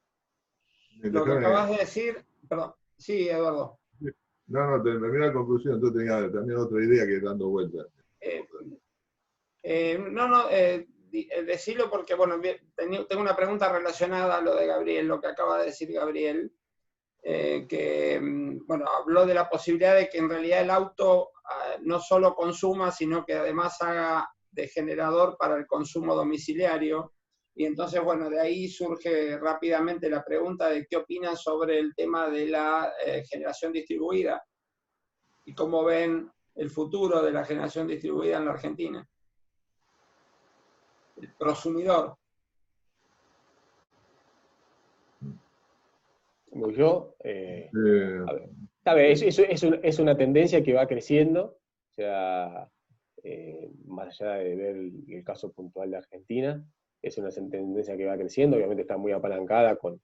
Lo que acabas de decir, perdón, sí, Eduardo. No, terminé la conclusión, tú tenías también otra idea que dando vueltas. Decirlo porque, bueno, tengo una pregunta relacionada a lo de Gabriel, lo que acaba de decir Gabriel, que, bueno, habló de la posibilidad de que en realidad el auto no solo consuma, sino que además haga de generador para el consumo domiciliario. Y entonces, bueno, de ahí surge rápidamente la pregunta de qué opinan sobre el tema de la generación distribuida y cómo ven el futuro de la generación distribuida en la Argentina. El prosumidor. Yo, a ver, es una tendencia que va creciendo, o sea, más allá de ver el caso puntual de Argentina, es una tendencia que va creciendo, obviamente está muy apalancada con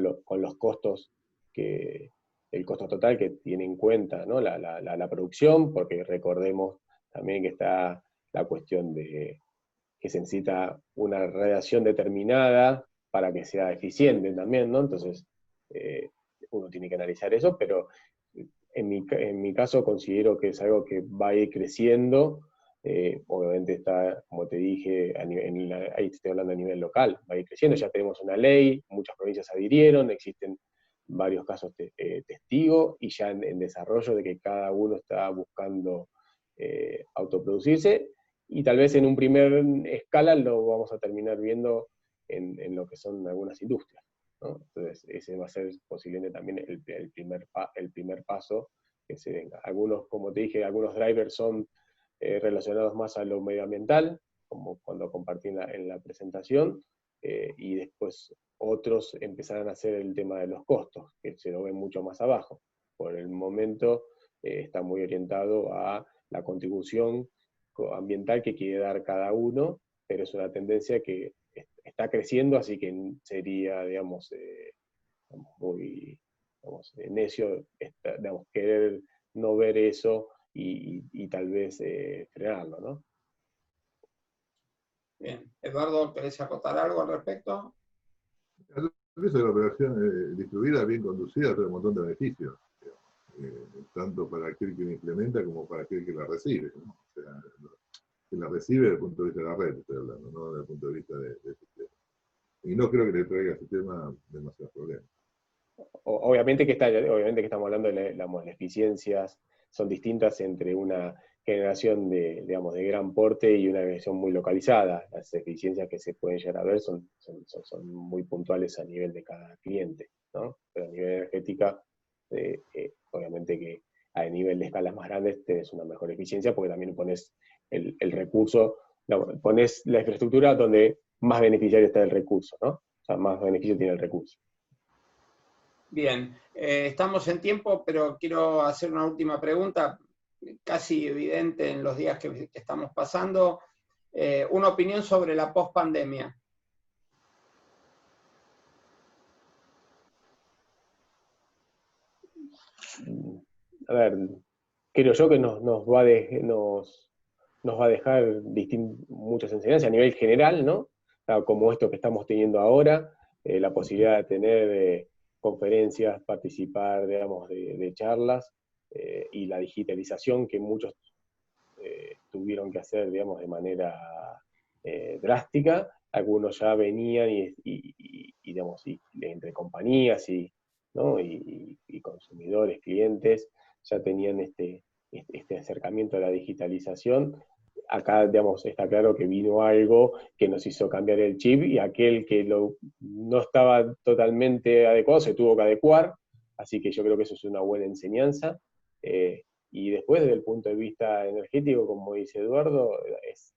los costos, el costo total que tiene en cuenta, ¿no?, la producción, porque recordemos también que está la cuestión de que se necesita una radiación determinada para que sea eficiente también, ¿no? Entonces, uno tiene que analizar eso, pero en mi caso considero que es algo que va a ir creciendo. Obviamente está, como te dije, ahí estoy hablando a nivel local, va a ir creciendo, ya tenemos una ley, muchas provincias adhirieron, existen varios casos testigos, y ya en desarrollo de que cada uno está buscando autoproducirse, y tal vez en un primer escala lo vamos a terminar viendo en lo que son algunas industrias, ¿no? Entonces ese va a ser posiblemente también el primer paso que se venga. Algunos, como te dije, algunos drivers son relacionados más a lo medioambiental, como cuando compartí en la presentación, y después otros empezarán a hacer el tema de los costos, que se lo ven mucho más abajo. Por el momento está muy orientado a la contribución ambiental que quiere dar cada uno, pero es una tendencia que está creciendo, así que sería, digamos, muy, digamos, necio, digamos, querer no ver eso y tal vez frenarlo, ¿no? Bien. Eduardo, ¿querés acotar algo al respecto? Eso, la operación distribuida, bien conducida, trae un montón de beneficios, tanto para aquel que la implementa como para aquel que la recibe, ¿no? O sea, que la recibe desde el punto de vista de la red, estoy hablando, no desde el punto de vista del sistema. Y no creo que le traiga al sistema demasiados problemas. Obviamente que estamos hablando de las eficiencias, son distintas entre una generación digamos, de gran porte y una generación muy localizada. Las eficiencias que se pueden llegar a ver son muy puntuales a nivel de cada cliente, ¿no? Pero a nivel energética, obviamente que a nivel de escalas más grandes tenés una mejor eficiencia porque también pones el recurso, pones la infraestructura donde más beneficiario está el recurso, ¿no? O sea, más beneficio tiene el recurso. Bien, estamos en tiempo, pero quiero hacer una última pregunta, casi evidente en los días que estamos pasando. Una opinión sobre la post-pandemia. A ver, creo yo que nos va a dejar muchas enseñanzas a nivel general, ¿no? Como esto que estamos teniendo ahora, la posibilidad de tener conferencias, participar, digamos, de charlas, y la digitalización que muchos tuvieron que hacer, digamos, de manera drástica. Algunos ya venían digamos, entre compañías ¿no? y consumidores, clientes, ya tenían este acercamiento a la digitalización. Acá, digamos, está claro que vino algo que nos hizo cambiar el chip y aquel que no estaba totalmente adecuado se tuvo que adecuar, así que yo creo que eso es una buena enseñanza. Y después, desde el punto de vista energético, como dice Eduardo,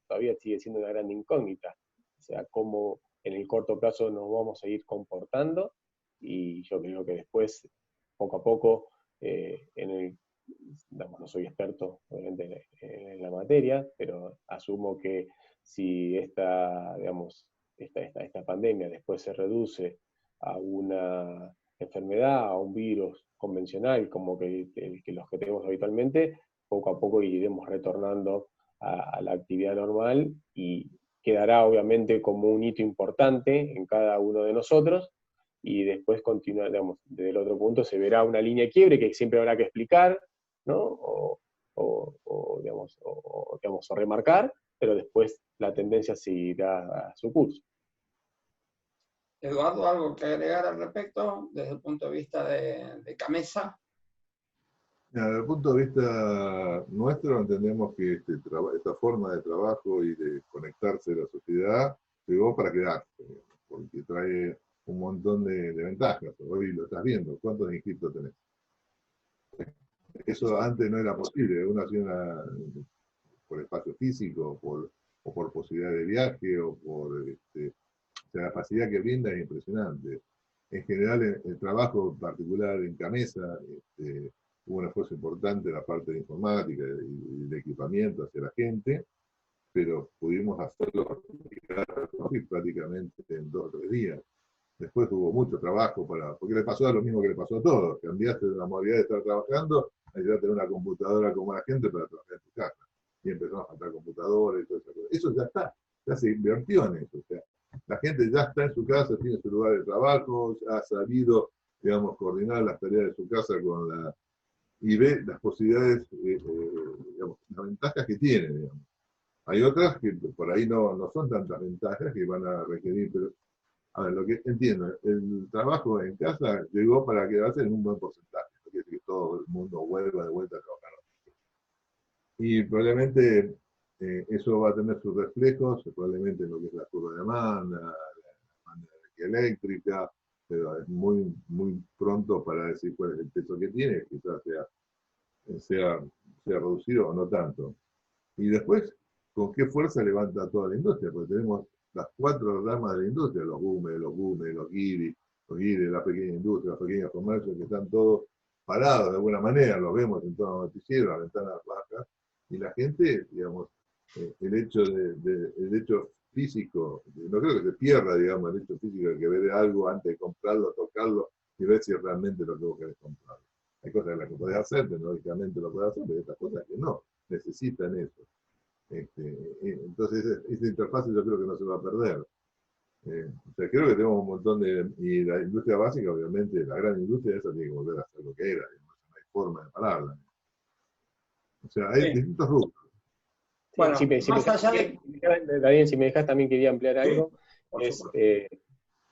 todavía sigue siendo una gran incógnita. O sea, cómo en el corto plazo nos vamos a ir comportando, y yo creo que después, poco a poco, digamos, no soy experto obviamente en la materia, pero asumo que si digamos, esta pandemia después se reduce a una enfermedad, a un virus convencional como que los que tenemos habitualmente, poco a poco iremos retornando a la actividad normal y quedará obviamente como un hito importante en cada uno de nosotros, y después continúa, digamos, desde el otro punto se verá una línea de quiebre que siempre habrá que explicar, ¿no? Digamos, o remarcar, pero después la tendencia seguirá a su curso. Eduardo, ¿algo que agregar al respecto desde el punto de vista de Camesa? Desde el punto de vista nuestro, entendemos que esta forma de trabajo y de conectarse a la sociedad llegó para quedarse, porque trae un montón de ventajas. Hoy lo estás viendo, ¿cuántos inscritos tenés? Eso antes no era posible, uno hacía por espacio físico, o por posibilidad de viaje, o sea, la facilidad que brinda es impresionante. En general, el trabajo particular en Camesa, hubo un esfuerzo importante en la parte de informática y de equipamiento hacia la gente, pero pudimos hacerlo prácticamente en 2 o 3 días. Después hubo mucho trabajo porque le pasó lo mismo que le pasó a todos. Cambiaste de la modalidad de estar trabajando a llegar a tener una computadora como la gente para trabajar en tu casa. Y empezó a faltar computadoras y todo eso. Eso ya está, ya se invirtió en eso. O sea, la gente ya está en su casa, tiene su lugar de trabajo, ha sabido, digamos, coordinar las tareas de su casa y ve las posibilidades, digamos, las ventajas que tiene, digamos. Hay otras que por ahí no son tantas ventajas que van a requerir, pero a ver, lo que entiendo, el trabajo en casa llegó para quedarse en un buen porcentaje. No quiere decir que todo el mundo vuelva de vuelta a trabajar. Y probablemente eso va a tener sus reflejos, probablemente en lo que es la curva de demanda, la demanda de energía eléctrica, pero es muy, muy pronto para decir cuál es el peso que tiene, quizás sea reducido o no tanto. Y después, ¿con qué fuerza levanta toda la industria? Porque tenemos las 4 ramas de la industria, los GUME, los GIRI, la pequeña industria, los pequeños comercios, que están todos parados de alguna manera, los vemos en todos los noticieros, las ventanas bajas, y la gente, digamos, el hecho físico, no creo que se pierda, digamos, el hecho físico de que ver algo antes de comprarlo, tocarlo, y ver si realmente lo que vos querés comprar. Hay cosas que las podés hacer, tecnológicamente lo podés hacer, pero hay otras cosas que no, necesitan eso. Entonces, esa interfaz yo creo que no se va a perder. O sea, creo que tenemos un montón de... Y la industria básica, obviamente, la gran industria, esa tiene que volver a ser lo que era, no hay forma de pararla. O sea, hay distintos rubros. Bueno, si me Daniel, si me dejas, también quería ampliar algo. Es,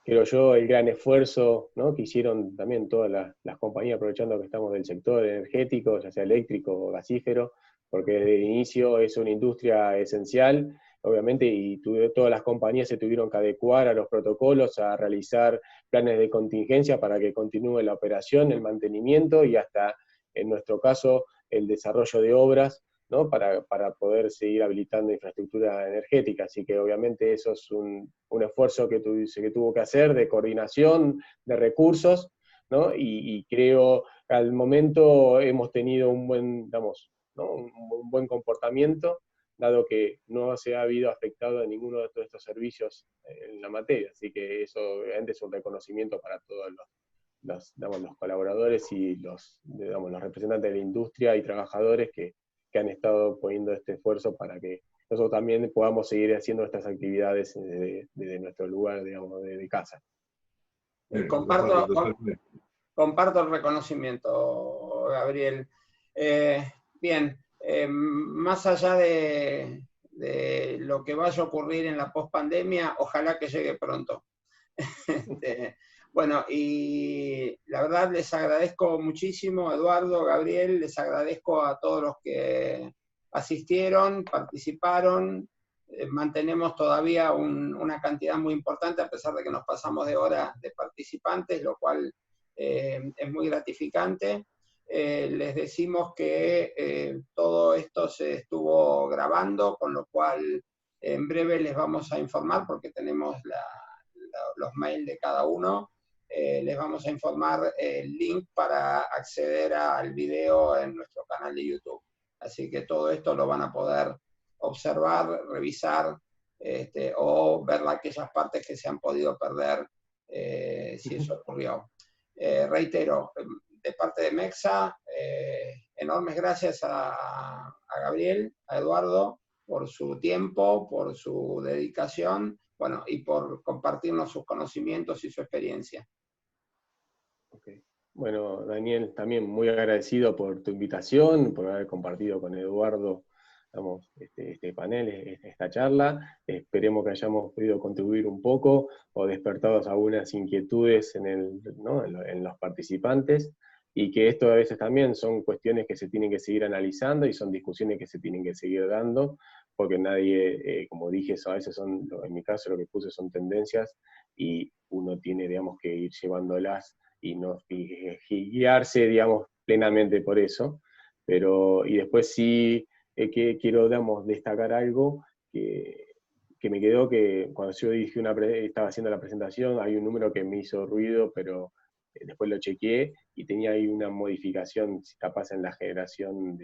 creo yo, el gran esfuerzo, ¿no?, que hicieron también todas las compañías, aprovechando que estamos del sector energético, ya sea eléctrico o gasífero, porque desde el inicio es una industria esencial, obviamente, y todas las compañías se tuvieron que adecuar a los protocolos, a realizar planes de contingencia para que continúe la operación, el mantenimiento y hasta, en nuestro caso, el desarrollo de obras, ¿no?, para poder seguir habilitando infraestructura energética. Así que obviamente eso es un esfuerzo que tuvo que hacer de coordinación, de recursos, ¿no? Y creo que al momento hemos tenido un buen, digamos, ¿no?, un buen comportamiento, dado que no se ha habido afectado a ninguno de todos estos servicios en la materia. Así que eso obviamente es un reconocimiento para todos los colaboradores y los representantes de la industria y trabajadores que han estado poniendo este esfuerzo para que nosotros también podamos seguir haciendo estas actividades desde nuestro lugar, digamos, de casa. Comparto el reconocimiento, Gabriel. Bien, más allá de lo que vaya a ocurrir en la pospandemia, ojalá que llegue pronto. Bueno, y la verdad les agradezco muchísimo, Eduardo, Gabriel, les agradezco a todos los que asistieron, participaron. Mantenemos todavía una cantidad muy importante, a pesar de que nos pasamos de hora de participantes, lo cual es muy gratificante. Les decimos que todo esto se estuvo grabando, con lo cual en breve les vamos a informar, porque tenemos los mails de cada uno. Les vamos a informar el link para acceder al video en nuestro canal de YouTube. Así que todo esto lo van a poder observar, revisar, o ver aquellas partes que se han podido perder, si eso ocurrió. Reitero, de parte de MEXA, enormes gracias a Gabriel, a Eduardo, por su tiempo, por su dedicación, bueno, y por compartirnos sus conocimientos y su experiencia. Okay. Bueno, Daniel, también muy agradecido por tu invitación, por haber compartido con Eduardo, digamos, este panel, esta charla. Esperemos que hayamos podido contribuir un poco o despertado algunas inquietudes en los participantes, y que esto a veces también son cuestiones que se tienen que seguir analizando y son discusiones que se tienen que seguir dando, porque nadie, como dije, a veces en mi caso lo que puse son tendencias, y uno tiene, digamos, que ir llevándolas y guiarse, digamos, plenamente por eso. Y después sí que quiero, digamos, destacar algo que me quedó, que cuando yo estaba haciendo la presentación, hay un número que me hizo ruido, pero después lo chequeé y tenía ahí una modificación, capaz en la generación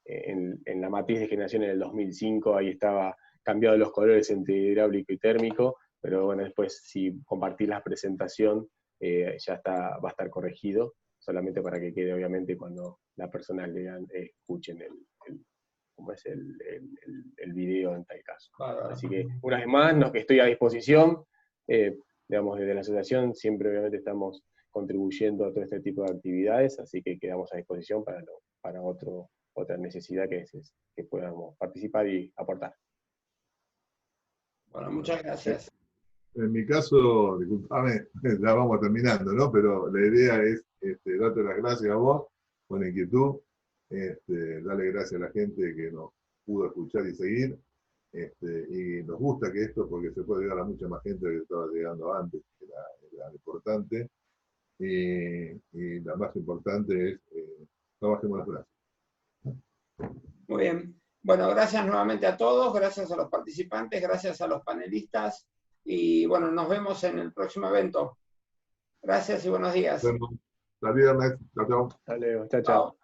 en la matriz de generación en el 2005, ahí estaba cambiado los colores entre hidráulico y térmico, pero bueno, después si compartís la presentación, ya va a estar corregido, solamente para que quede, obviamente, cuando la persona escuchen cómo es el video en tal caso. Así que, una vez más, estoy a disposición, digamos, desde la asociación siempre obviamente estamos contribuyendo a todo este tipo de actividades, así que quedamos a disposición para otra necesidad que podamos participar y aportar. Bueno, muchas gracias. En mi caso, disculpame, ya vamos terminando, ¿no? Pero la idea es darte las gracias a vos con la inquietud, darle gracias a la gente que nos pudo escuchar y seguir, y nos gusta que esto, porque se puede llegar a mucha más gente que estaba llegando antes, que era importante, y la más importante es no bajemos las brazos. Muy bien. Bueno, gracias nuevamente a todos, gracias a los participantes, gracias a los panelistas, y bueno, nos vemos en el próximo evento. Gracias y buenos días. Hasta viernes. Chao, chao. Hasta luego. Chao, chao. Chao.